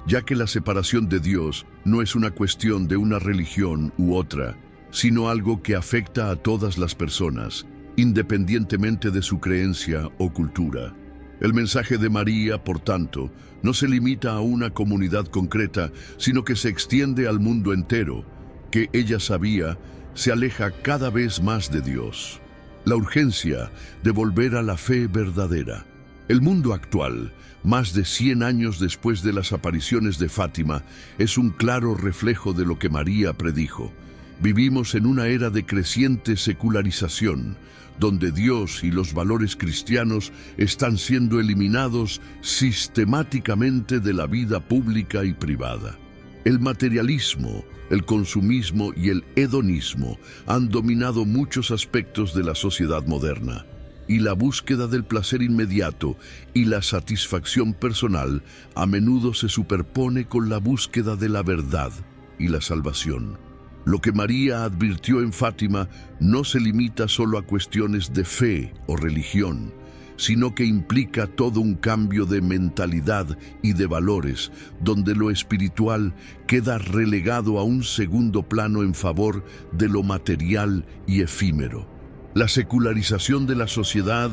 Speaker 1: ya que la separación de Dios no es una cuestión de una religión u otra, sino algo que afecta a todas las personas, independientemente de su creencia o cultura. El mensaje de María, por tanto, no se limita a una comunidad concreta, sino que se extiende al mundo entero, que ella sabía se aleja cada vez más de Dios. La urgencia de volver a la fe verdadera. El mundo actual, más de 100 años después de las apariciones de Fátima, es un claro reflejo de lo que María predijo. Vivimos en una era de creciente secularización, donde Dios y los valores cristianos están siendo eliminados sistemáticamente de la vida pública y privada. El materialismo, el consumismo y el hedonismo han dominado muchos aspectos de la sociedad moderna, y la búsqueda del placer inmediato y la satisfacción personal a menudo se superpone con la búsqueda de la verdad y la salvación. Lo que María advirtió en Fátima no se limita solo a cuestiones de fe o religión, sino que implica todo un cambio de mentalidad y de valores, donde lo espiritual queda relegado a un segundo plano en favor de lo material y efímero. La secularización de la sociedad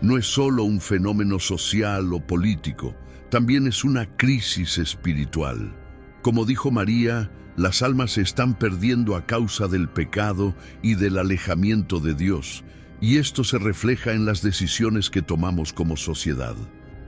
Speaker 1: no es solo un fenómeno social o político, también es una crisis espiritual. Como dijo María, las almas se están perdiendo a causa del pecado y del alejamiento de Dios, y esto se refleja en las decisiones que tomamos como sociedad.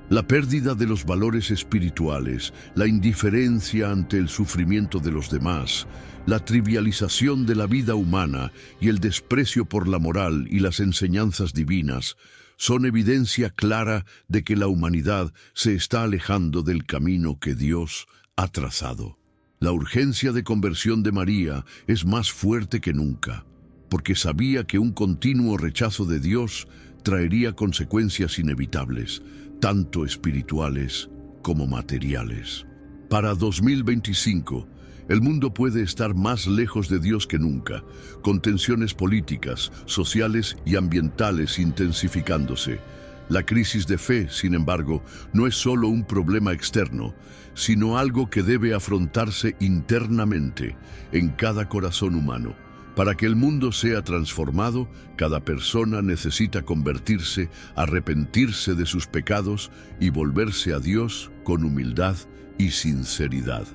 Speaker 1: La pérdida de los valores espirituales, la indiferencia ante el sufrimiento de los demás, la trivialización de la vida humana y el desprecio por la moral y las enseñanzas divinas son evidencia clara de que la humanidad se está alejando del camino que Dios ha trazado. La urgencia de conversión de María es más fuerte que nunca, porque sabía que un continuo rechazo de Dios traería consecuencias inevitables, tanto espirituales como materiales. Para 2025, el mundo puede estar más lejos de Dios que nunca, con tensiones políticas, sociales y ambientales intensificándose. La crisis de fe, sin embargo, no es solo un problema externo, sino algo que debe afrontarse internamente en cada corazón humano. Para que el mundo sea transformado, cada persona necesita convertirse, arrepentirse de sus pecados y volverse a Dios con humildad y sinceridad.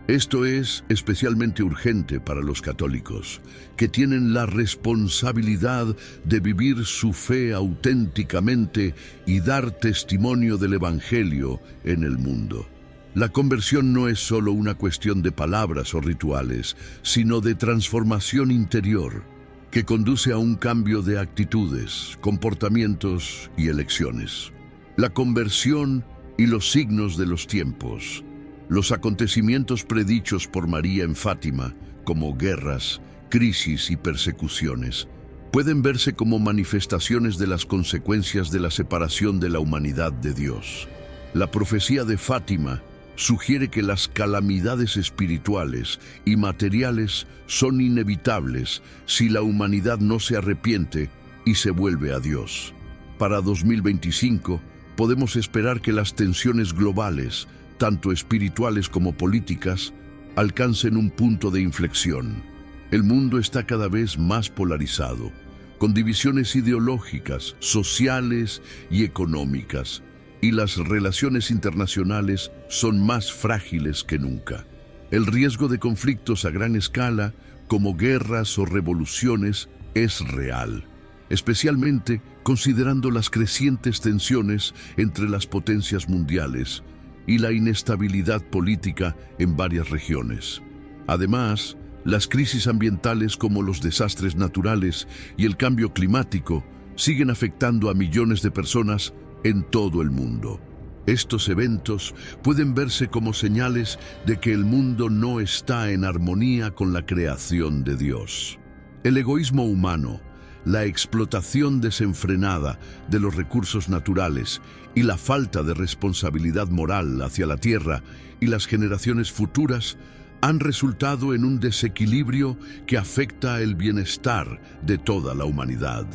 Speaker 1: Esto es especialmente urgente para los católicos, que tienen la responsabilidad de vivir su fe auténticamente y dar testimonio del Evangelio en el mundo. La conversión no es solo una cuestión de palabras o rituales, sino de transformación interior, que conduce a un cambio de actitudes, comportamientos y elecciones. La conversión y los signos de los tiempos. Los acontecimientos predichos por María en Fátima, como guerras, crisis y persecuciones, pueden verse como manifestaciones de las consecuencias de la separación de la humanidad de Dios. La profecía de Fátima sugiere que las calamidades espirituales y materiales son inevitables si la humanidad no se arrepiente y se vuelve a Dios. Para 2025, podemos esperar que las tensiones globales, tanto espirituales como políticas, alcancen un punto de inflexión. El mundo está cada vez más polarizado, con divisiones ideológicas, sociales y económicas, y las relaciones internacionales son más frágiles que nunca. El riesgo de conflictos a gran escala, como guerras o revoluciones, es real, especialmente considerando las crecientes tensiones entre las potencias mundiales y la inestabilidad política en varias regiones. Además, las crisis ambientales como los desastres naturales y el cambio climático siguen afectando a millones de personas en todo el mundo. Estos eventos pueden verse como señales de que el mundo no está en armonía con la creación de Dios. El egoísmo humano, la explotación desenfrenada de los recursos naturales y la falta de responsabilidad moral hacia la tierra y las generaciones futuras han resultado en un desequilibrio que afecta el bienestar de toda la humanidad.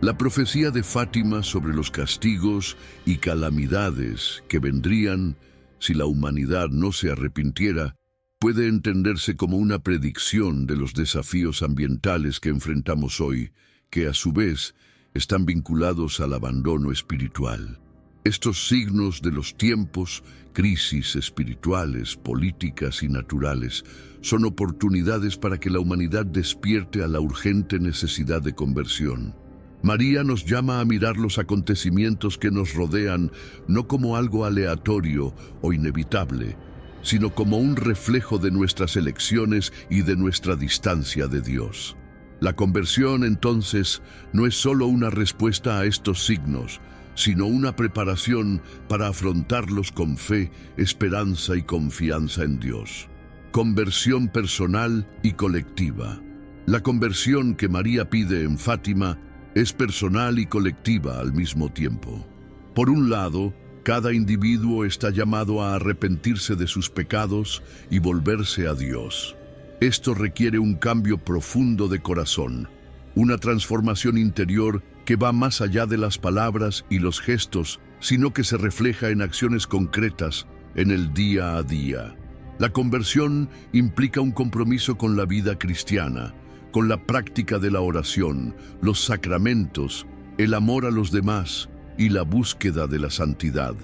Speaker 1: La profecía de Fátima sobre los castigos y calamidades que vendrían si la humanidad no se arrepintiera puede entenderse como una predicción de los desafíos ambientales que enfrentamos hoy, que a su vez están vinculados al abandono espiritual. Estos signos de los tiempos, crisis espirituales, políticas y naturales, son oportunidades para que la humanidad despierte a la urgente necesidad de conversión. María nos llama a mirar los acontecimientos que nos rodean no como algo aleatorio o inevitable, sino como un reflejo de nuestras elecciones y de nuestra distancia de Dios. La conversión, entonces, no es solo una respuesta a estos signos, sino una preparación para afrontarlos con fe, esperanza y confianza en Dios. Conversión personal y colectiva. La conversión que María pide en Fátima es personal y colectiva al mismo tiempo. Por un lado, cada individuo está llamado a arrepentirse de sus pecados y volverse a Dios. Esto requiere un cambio profundo de corazón, una transformación interior que va más allá de las palabras y los gestos, sino que se refleja en acciones concretas en el día a día. La conversión implica un compromiso con la vida cristiana, con la práctica de la oración, los sacramentos, el amor a los demás y la búsqueda de la santidad.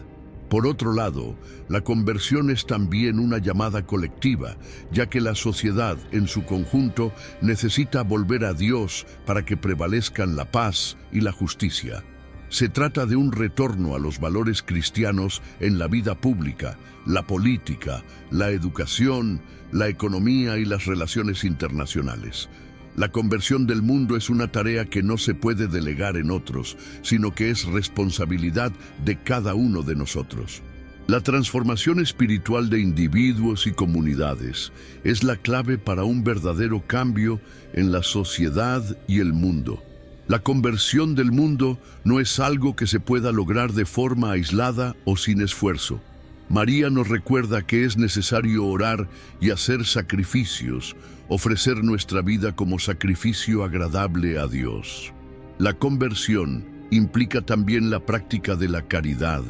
Speaker 1: Por otro lado, la conversión es también una llamada colectiva, ya que la sociedad en su conjunto necesita volver a Dios para que prevalezcan la paz y la justicia. Se trata de un retorno a los valores cristianos en la vida pública, la política, la educación, la economía y las relaciones internacionales. La conversión del mundo es una tarea que no se puede delegar en otros, sino que es responsabilidad de cada uno de nosotros. La transformación espiritual de individuos y comunidades es la clave para un verdadero cambio en la sociedad y el mundo. La conversión del mundo no es algo que se pueda lograr de forma aislada o sin esfuerzo. María nos recuerda que es necesario orar y hacer sacrificios, ofrecer nuestra vida como sacrificio agradable a Dios. La conversión implica también la práctica de la caridad,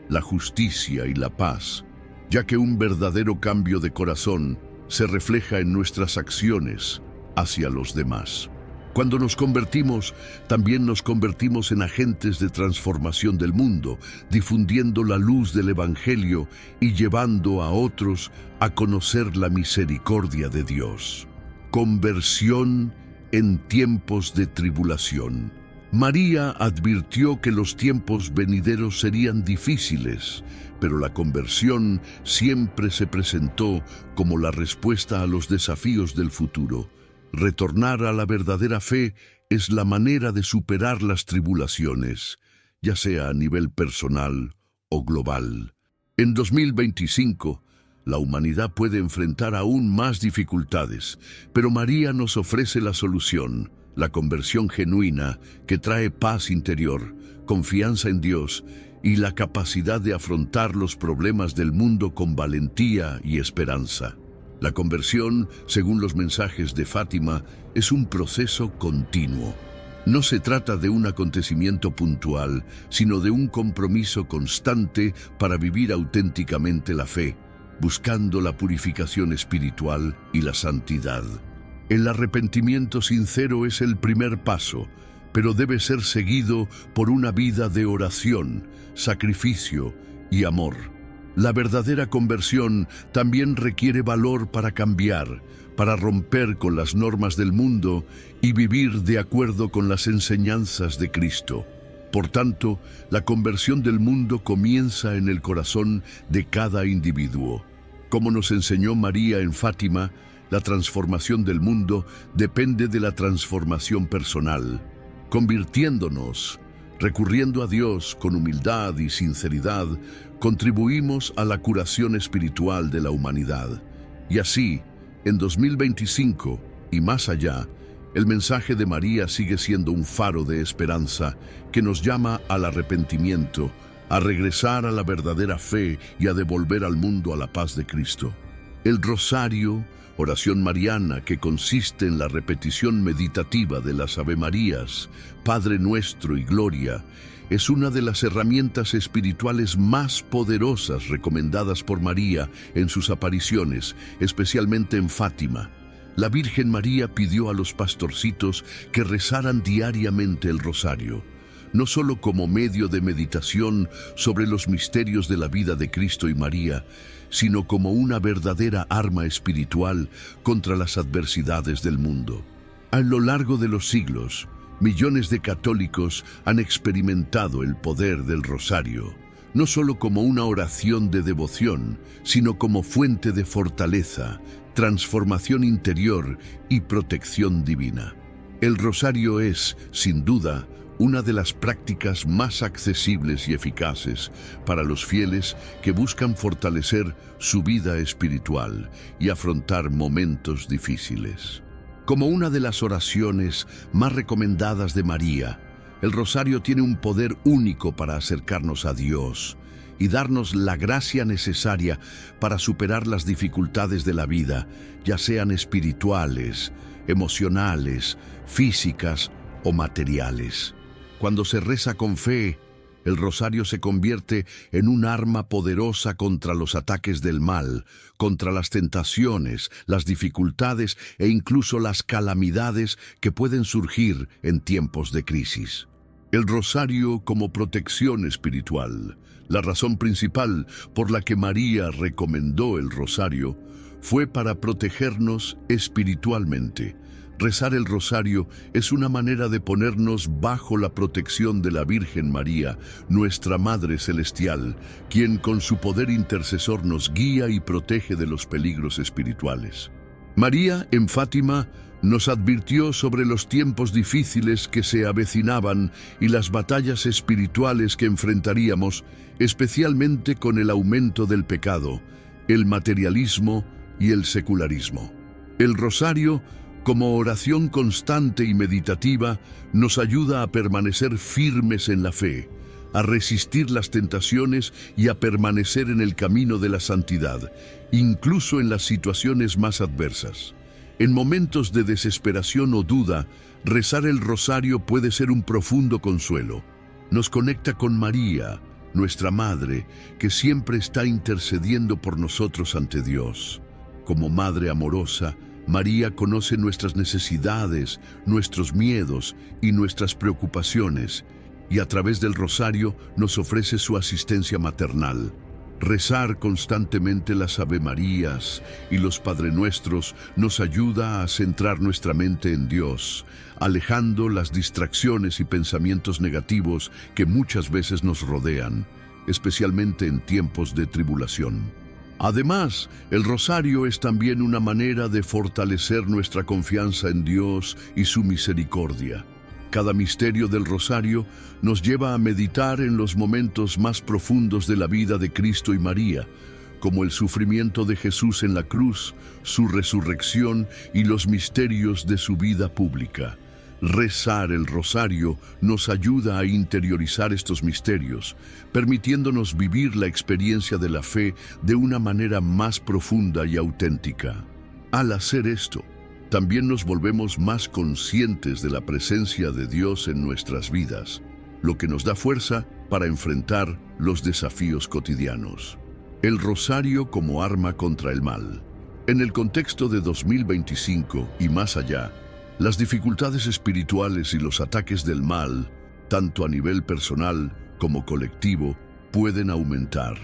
Speaker 1: la justicia y la paz, ya que un verdadero cambio de corazón se refleja en nuestras acciones hacia los demás. Cuando nos convertimos, también nos convertimos en agentes de transformación del mundo, difundiendo la luz del Evangelio y llevando a otros a conocer la misericordia de Dios. Conversión en tiempos de tribulación. María advirtió que los tiempos venideros serían difíciles, pero la conversión siempre se presentó como la respuesta a los desafíos del futuro. Retornar a la verdadera fe es la manera de superar las tribulaciones, ya sea a nivel personal o global. En 2025, la humanidad puede enfrentar aún más dificultades, pero María nos ofrece la solución, la conversión genuina que trae paz interior, confianza en Dios y la capacidad de afrontar los problemas del mundo con valentía y esperanza. La conversión, según los mensajes de Fátima, es un proceso continuo. No se trata de un acontecimiento puntual, sino de un compromiso constante para vivir auténticamente la fe, buscando la purificación espiritual y la santidad. El arrepentimiento sincero es el primer paso, pero debe ser seguido por una vida de oración, sacrificio y amor. La verdadera conversión también requiere valor para cambiar, para romper con las normas del mundo y vivir de acuerdo con las enseñanzas de Cristo. Por tanto, la conversión del mundo comienza en el corazón de cada individuo. Como nos enseñó María en Fátima, la transformación del mundo depende de la transformación personal. Convirtiéndonos, recurriendo a Dios con humildad y sinceridad, contribuimos a la curación espiritual de la humanidad. Y así, en 2025 y más allá, el mensaje de María sigue siendo un faro de esperanza que nos llama al arrepentimiento, a regresar a la verdadera fe y a devolver al mundo a la paz de Cristo. El rosario, oración mariana que consiste en la repetición meditativa de las Avemarías, Padre Nuestro y Gloria, es una de las herramientas espirituales más poderosas recomendadas por María en sus apariciones, especialmente en Fátima. La Virgen María pidió a los pastorcitos que rezaran diariamente el rosario, no solo como medio de meditación sobre los misterios de la vida de Cristo y María, sino como una verdadera arma espiritual contra las adversidades del mundo. A lo largo de los siglos, millones de católicos han experimentado el poder del rosario, no solo como una oración de devoción, sino como fuente de fortaleza, transformación interior y protección divina. El rosario es, sin duda, una de las prácticas más accesibles y eficaces para los fieles que buscan fortalecer su vida espiritual y afrontar momentos difíciles. Como una de las oraciones más recomendadas de María, el rosario tiene un poder único para acercarnos a Dios y darnos la gracia necesaria para superar las dificultades de la vida, ya sean espirituales, emocionales, físicas o materiales. Cuando se reza con fe, el rosario se convierte en un arma poderosa contra los ataques del mal, contra las tentaciones, las dificultades e incluso las calamidades que pueden surgir en tiempos de crisis. El rosario como protección espiritual. La razón principal por la que María recomendó el rosario fue para protegernos espiritualmente. Rezar el rosario es una manera de ponernos bajo la protección de la Virgen María, nuestra Madre Celestial, quien con su poder intercesor nos guía y protege de los peligros espirituales. María, en Fátima, nos advirtió sobre los tiempos difíciles que se avecinaban y las batallas espirituales que enfrentaríamos, especialmente con el aumento del pecado, el materialismo y el secularismo. El rosario, como oración constante y meditativa, nos ayuda a permanecer firmes en la fe, a resistir las tentaciones y a permanecer en el camino de la santidad, incluso en las situaciones más adversas. En momentos de desesperación o duda, rezar el rosario puede ser un profundo consuelo. Nos conecta con María, nuestra Madre, que siempre está intercediendo por nosotros ante Dios. Como Madre amorosa, María conoce nuestras necesidades, nuestros miedos y nuestras preocupaciones, y a través del rosario nos ofrece su asistencia maternal. Rezar constantemente las Avemarías y los Padre Nuestros nos ayuda a centrar nuestra mente en Dios, alejando las distracciones y pensamientos negativos que muchas veces nos rodean, especialmente en tiempos de tribulación. Además, el rosario es también una manera de fortalecer nuestra confianza en Dios y su misericordia. Cada misterio del rosario nos lleva a meditar en los momentos más profundos de la vida de Cristo y María, como el sufrimiento de Jesús en la cruz, su resurrección y los misterios de su vida pública. Rezar el rosario nos ayuda a interiorizar estos misterios, permitiéndonos vivir la experiencia de la fe de una manera más profunda y auténtica. Al hacer esto, también nos volvemos más conscientes de la presencia de Dios en nuestras vidas, lo que nos da fuerza para enfrentar los desafíos cotidianos. El rosario como arma contra el mal. En el contexto de 2025 y más allá, las dificultades espirituales y los ataques del mal, tanto a nivel personal como colectivo, pueden aumentar.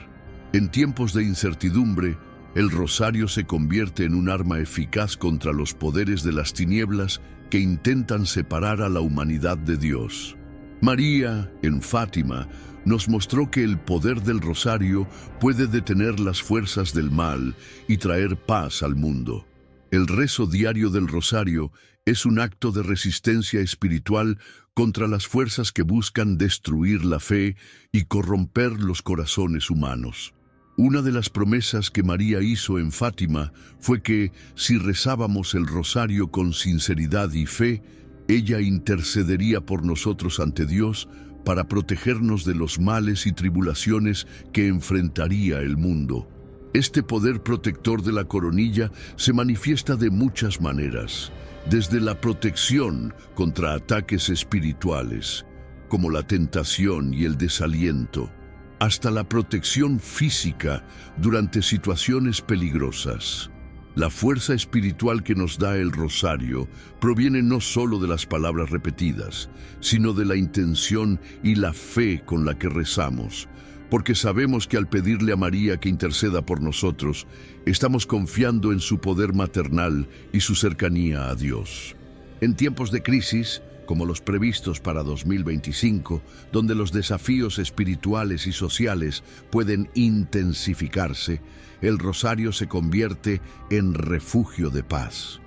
Speaker 1: En tiempos de incertidumbre, el rosario se convierte en un arma eficaz contra los poderes de las tinieblas que intentan separar a la humanidad de Dios. María, en Fátima, nos mostró que el poder del rosario puede detener las fuerzas del mal y traer paz al mundo. El rezo diario del rosario es un acto de resistencia espiritual contra las fuerzas que buscan destruir la fe y corromper los corazones humanos. Una de las promesas que María hizo en Fátima fue que, si rezábamos el rosario con sinceridad y fe, ella intercedería por nosotros ante Dios para protegernos de los males y tribulaciones que enfrentaría el mundo. Este poder protector de la coronilla se manifiesta de muchas maneras, desde la protección contra ataques espirituales, como la tentación y el desaliento, hasta la protección física durante situaciones peligrosas. La fuerza espiritual que nos da el rosario proviene no solo de las palabras repetidas, sino de la intención y la fe con la que rezamos, porque sabemos que al pedirle a María que interceda por nosotros, estamos confiando en su poder maternal y su cercanía a Dios. En tiempos de crisis, como los previstos para 2025, donde los desafíos espirituales y sociales pueden intensificarse, el rosario se convierte en refugio de paz.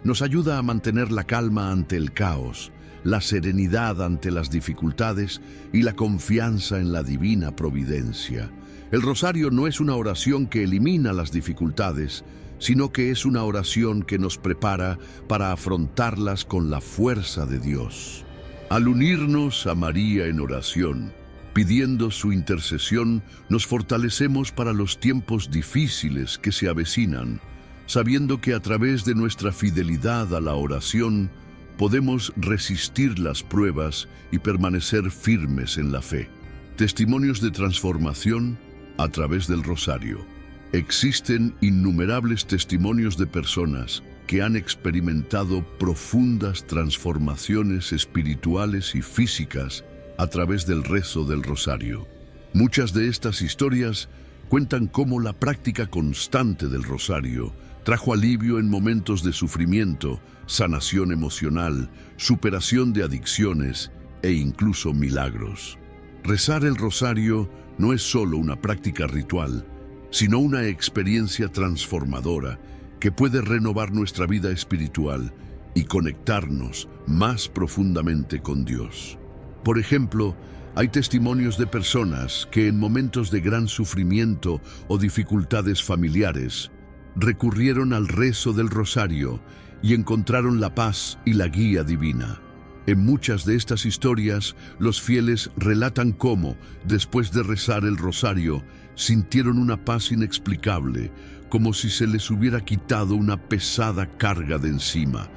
Speaker 1: Nos ayuda a mantener la calma ante el caos, la serenidad ante las dificultades y la confianza en la divina providencia. El rosario no es una oración que elimina las dificultades, sino que es una oración que nos prepara para afrontarlas con la fuerza de Dios. Al unirnos a María en oración, pidiendo su intercesión, nos fortalecemos para los tiempos difíciles que se avecinan, sabiendo que a través de nuestra fidelidad a la oración, podemos resistir las pruebas y permanecer firmes en la fe. Testimonios de transformación a través del rosario. Existen innumerables testimonios de personas que han experimentado profundas transformaciones espirituales y físicas a través del rezo del rosario. Muchas de estas historias cuentan cómo la práctica constante del rosario trajo alivio en momentos de sufrimiento, sanación emocional, superación de adicciones e incluso milagros. Rezar el rosario no es solo una práctica ritual, sino una experiencia transformadora que puede renovar nuestra vida espiritual y conectarnos más profundamente con Dios. Por ejemplo, hay testimonios de personas que en momentos de gran sufrimiento o dificultades familiares recurrieron al rezo del rosario y encontraron la paz y la guía divina. En muchas de estas historias, los fieles relatan cómo, después de rezar el rosario, sintieron una paz inexplicable, como si se les hubiera quitado una pesada carga de encima.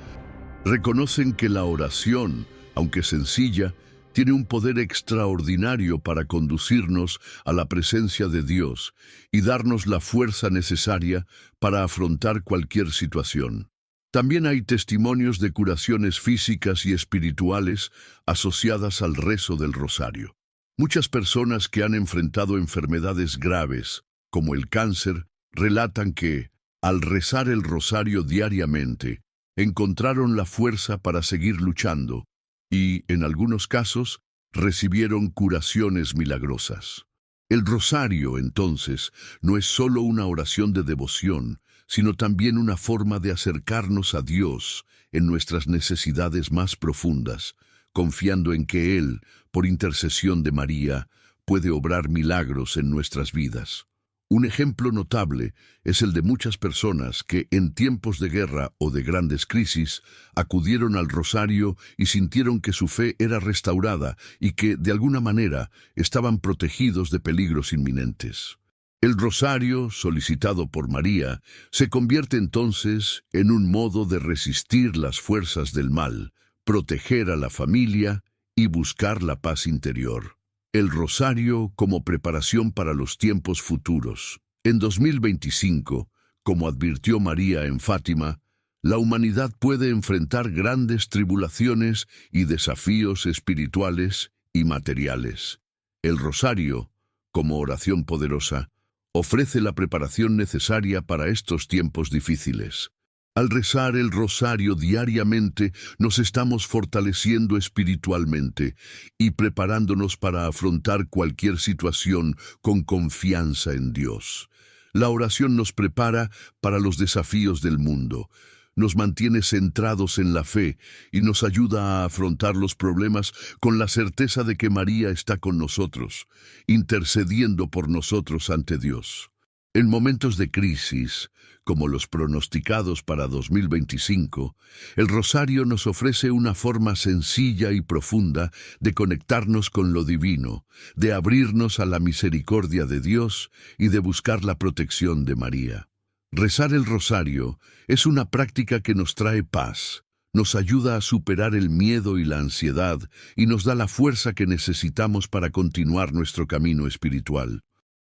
Speaker 1: Reconocen que la oración, aunque sencilla, tiene un poder extraordinario para conducirnos a la presencia de Dios y darnos la fuerza necesaria para afrontar cualquier situación. También hay testimonios de curaciones físicas y espirituales asociadas al rezo del rosario. Muchas personas que han enfrentado enfermedades graves, como el cáncer, relatan que, al rezar el rosario diariamente, encontraron la fuerza para seguir luchando y, en algunos casos, recibieron curaciones milagrosas. El rosario, entonces, no es solo una oración de devoción, sino también una forma de acercarnos a Dios en nuestras necesidades más profundas, confiando en que Él, por intercesión de María, puede obrar milagros en nuestras vidas. Un ejemplo notable es el de muchas personas que, en tiempos de guerra o de grandes crisis, acudieron al rosario y sintieron que su fe era restaurada y que, de alguna manera, estaban protegidos de peligros inminentes. El rosario, solicitado por María, se convierte entonces en un modo de resistir las fuerzas del mal, proteger a la familia y buscar la paz interior. El rosario como preparación para los tiempos futuros. En 2025, como advirtió María en Fátima, la humanidad puede enfrentar grandes tribulaciones y desafíos espirituales y materiales. El rosario, como oración poderosa, ofrece la preparación necesaria para estos tiempos difíciles. Al rezar el rosario diariamente, nos estamos fortaleciendo espiritualmente y preparándonos para afrontar cualquier situación con confianza en Dios. La oración nos prepara para los desafíos del mundo, nos mantiene centrados en la fe y nos ayuda a afrontar los problemas con la certeza de que María está con nosotros, intercediendo por nosotros ante Dios. En momentos de crisis, como los pronosticados para 2025, el rosario nos ofrece una forma sencilla y profunda de conectarnos con lo divino, de abrirnos a la misericordia de Dios y de buscar la protección de María. Rezar el rosario es una práctica que nos trae paz, nos ayuda a superar el miedo y la ansiedad y nos da la fuerza que necesitamos para continuar nuestro camino espiritual.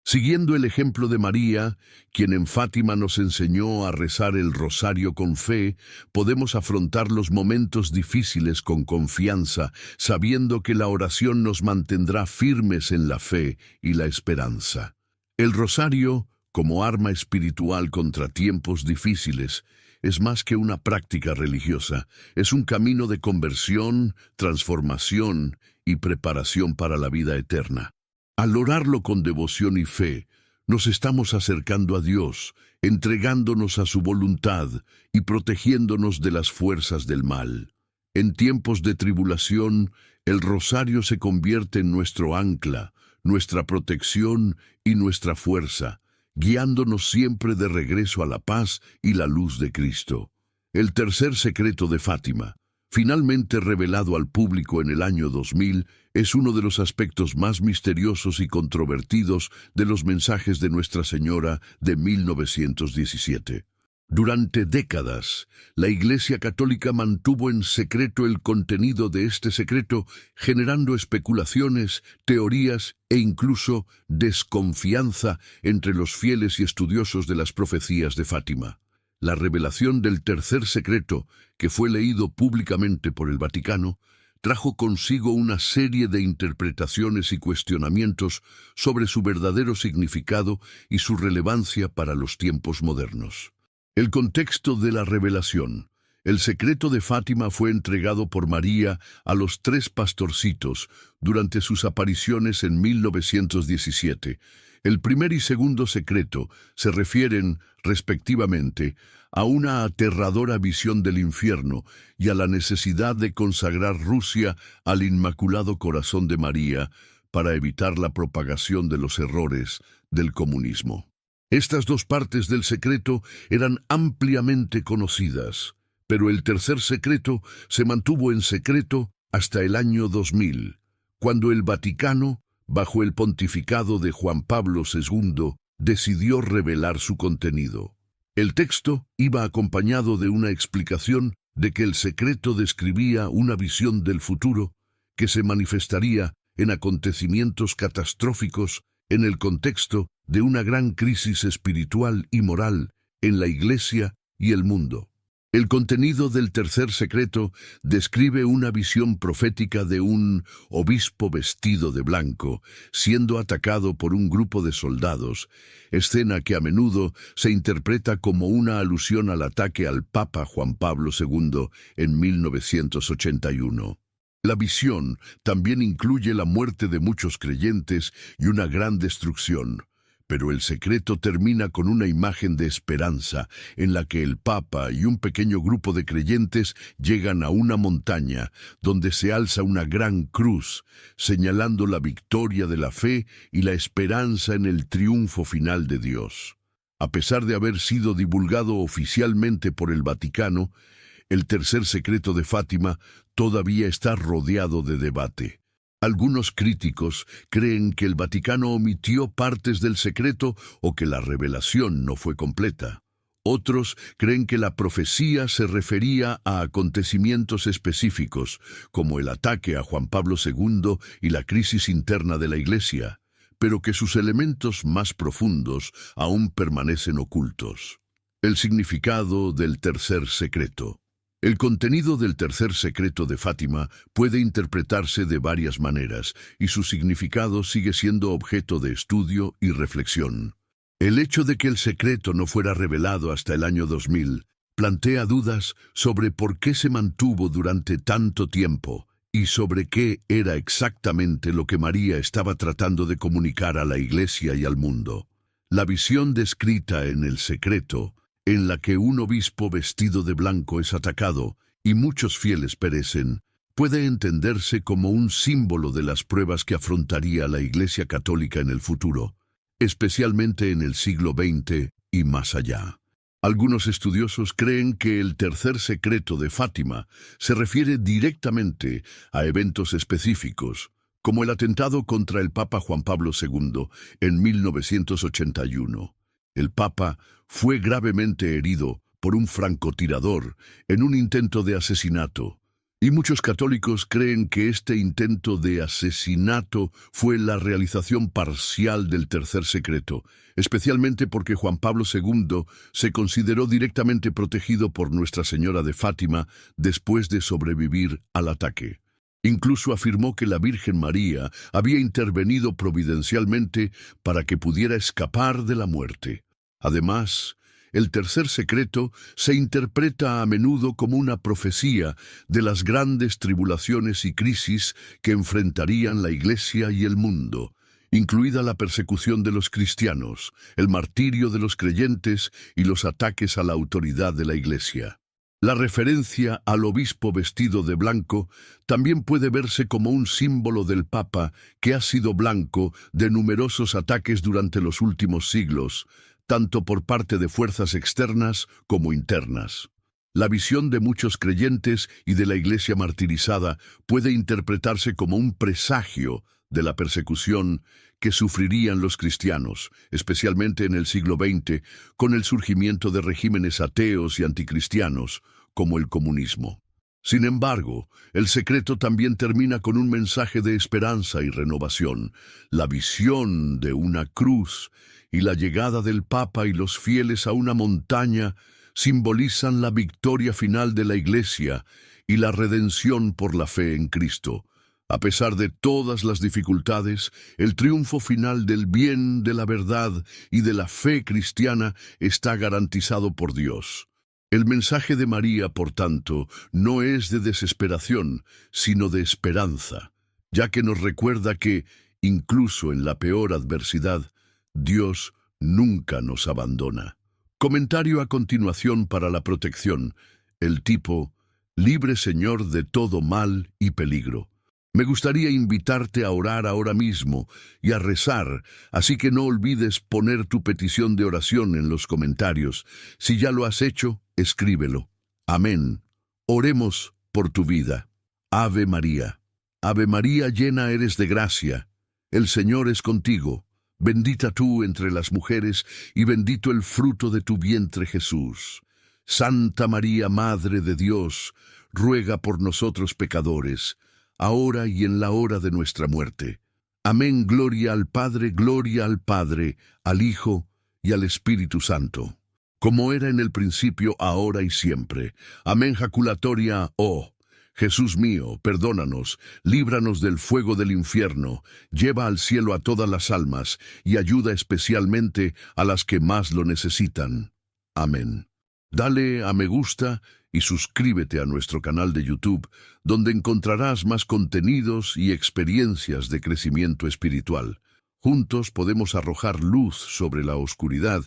Speaker 1: Siguiendo el ejemplo de María, quien en Fátima nos enseñó a rezar el rosario con fe, podemos afrontar los momentos difíciles con confianza, sabiendo que la oración nos mantendrá firmes en la fe y la esperanza. El rosario, como arma espiritual contra tiempos difíciles, es más que una práctica religiosa, es un camino de conversión, transformación y preparación para la vida eterna. Al orarlo con devoción y fe, nos estamos acercando a Dios, entregándonos a su voluntad y protegiéndonos de las fuerzas del mal. En tiempos de tribulación, el rosario se convierte en nuestro ancla, nuestra protección y nuestra fuerza, guiándonos siempre de regreso a la paz y la luz de Cristo. El tercer secreto de Fátima, finalmente revelado al público en el año 2000, es uno de los aspectos más misteriosos y controvertidos de los mensajes de Nuestra Señora de 1917. Durante décadas, la Iglesia Católica mantuvo en secreto el contenido de este secreto, generando especulaciones, teorías e incluso desconfianza entre los fieles y estudiosos de las profecías de Fátima. La revelación del tercer secreto, que fue leído públicamente por el Vaticano, trajo consigo una serie de interpretaciones y cuestionamientos sobre su verdadero significado y su relevancia para los tiempos modernos. El contexto de la revelación. El secreto de Fátima fue entregado por María a los 3 pastorcitos durante sus apariciones en 1917. El primer y segundo secreto se refieren, respectivamente, a una aterradora visión del infierno y a la necesidad de consagrar Rusia al Inmaculado Corazón de María para evitar la propagación de los errores del comunismo. Estas 2 partes del secreto eran ampliamente conocidas, pero el tercer secreto se mantuvo en secreto hasta el año 2000, cuando el Vaticano, bajo el pontificado de Juan Pablo II, decidió revelar su contenido. El texto iba acompañado de una explicación de que el secreto describía una visión del futuro que se manifestaría en acontecimientos catastróficos en el contexto de una gran crisis espiritual y moral en la Iglesia y el mundo. El contenido del tercer secreto describe una visión profética de un obispo vestido de blanco, siendo atacado por un grupo de soldados, escena que a menudo se interpreta como una alusión al ataque al Papa Juan Pablo II en 1981. La visión también incluye la muerte de muchos creyentes y una gran destrucción. Pero el secreto termina con una imagen de esperanza en la que el Papa y un pequeño grupo de creyentes llegan a una montaña donde se alza una gran cruz, señalando la victoria de la fe y la esperanza en el triunfo final de Dios. A pesar de haber sido divulgado oficialmente por el Vaticano, el tercer secreto de Fátima todavía está rodeado de debate. Algunos críticos creen que el Vaticano omitió partes del secreto o que la revelación no fue completa. Otros creen que la profecía se refería a acontecimientos específicos, como el ataque a Juan Pablo II y la crisis interna de la Iglesia, pero que sus elementos más profundos aún permanecen ocultos. El significado del tercer secreto. El contenido del tercer secreto de Fátima puede interpretarse de varias maneras y su significado sigue siendo objeto de estudio y reflexión. El hecho de que el secreto no fuera revelado hasta el año 2000 plantea dudas sobre por qué se mantuvo durante tanto tiempo y sobre qué era exactamente lo que María estaba tratando de comunicar a la Iglesia y al mundo. La visión descrita en el secreto, en la que un obispo vestido de blanco es atacado y muchos fieles perecen, puede entenderse como un símbolo de las pruebas que afrontaría la Iglesia Católica en el futuro. especialmente en el siglo XX y más allá. Algunos estudiosos creen que el tercer secreto de Fátima se refiere directamente a eventos específicos, como el atentado contra el Papa Juan Pablo II en 1981. El Papa fue gravemente herido por un francotirador en un intento de asesinato, y muchos católicos creen que este intento de asesinato fue la realización parcial del tercer secreto, especialmente porque Juan Pablo II se consideró directamente protegido por Nuestra Señora de Fátima después de sobrevivir al ataque. Incluso afirmó que la Virgen María había intervenido providencialmente para que pudiera escapar de la muerte. Además, el tercer secreto se interpreta a menudo como una profecía de las grandes tribulaciones y crisis que enfrentarían la Iglesia y el mundo, incluida la persecución de los cristianos, el martirio de los creyentes y los ataques a la autoridad de la Iglesia. La referencia al obispo vestido de blanco también puede verse como un símbolo del Papa que ha sido blanco de numerosos ataques durante los últimos siglos, tanto por parte de fuerzas externas como internas. La visión de muchos creyentes y de la Iglesia martirizada puede interpretarse como un presagio de la persecución que sufrirían los cristianos, especialmente en el siglo XX, con el surgimiento de regímenes ateos y anticristianos, como el comunismo. Sin embargo, el secreto también termina con un mensaje de esperanza y renovación, la visión de una cruz y la llegada del Papa y los fieles a una montaña simbolizan la victoria final de la Iglesia y la redención por la fe en Cristo. A pesar de todas las dificultades, el triunfo final del bien, de la verdad y de la fe cristiana está garantizado por Dios. El mensaje de María, por tanto, no es de desesperación, sino de esperanza, ya que nos recuerda que, incluso en la peor adversidad, Dios nunca nos abandona. Comentario a continuación para la protección. El tipo, libre Señor de todo mal y peligro. Me gustaría invitarte a orar ahora mismo y a rezar, así que no olvides poner tu petición de oración en los comentarios. Si ya lo has hecho, escríbelo. Amén. Oremos por tu vida. Ave María. Ave María, llena eres de gracia. El Señor es contigo. Bendita tú entre las mujeres y bendito el fruto de tu vientre, Jesús. Santa María, Madre de Dios, ruega por nosotros pecadores, ahora y en la hora de nuestra muerte. Amén. Gloria al Padre, al Hijo y al Espíritu Santo, como era en el principio, ahora y siempre. Amén. Jaculatoria, oh Jesús mío, perdónanos, líbranos del fuego del infierno, lleva al cielo a todas las almas y ayuda especialmente a las que más lo necesitan. Amén. Dale a me gusta y suscríbete a nuestro canal de YouTube, donde encontrarás más contenidos y experiencias de crecimiento espiritual. Juntos podemos arrojar luz sobre la oscuridad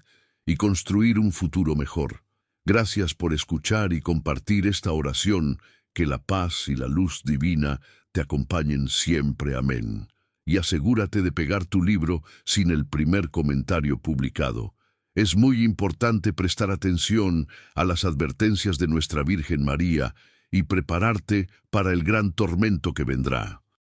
Speaker 1: y construir un futuro mejor. Gracias por escuchar y compartir esta oración. Que la paz y la luz divina te acompañen siempre. Amén. Y asegúrate de pegar tu libro sin el primer comentario publicado. Es muy importante prestar atención a las advertencias de nuestra Virgen María y prepararte para el gran tormento que vendrá.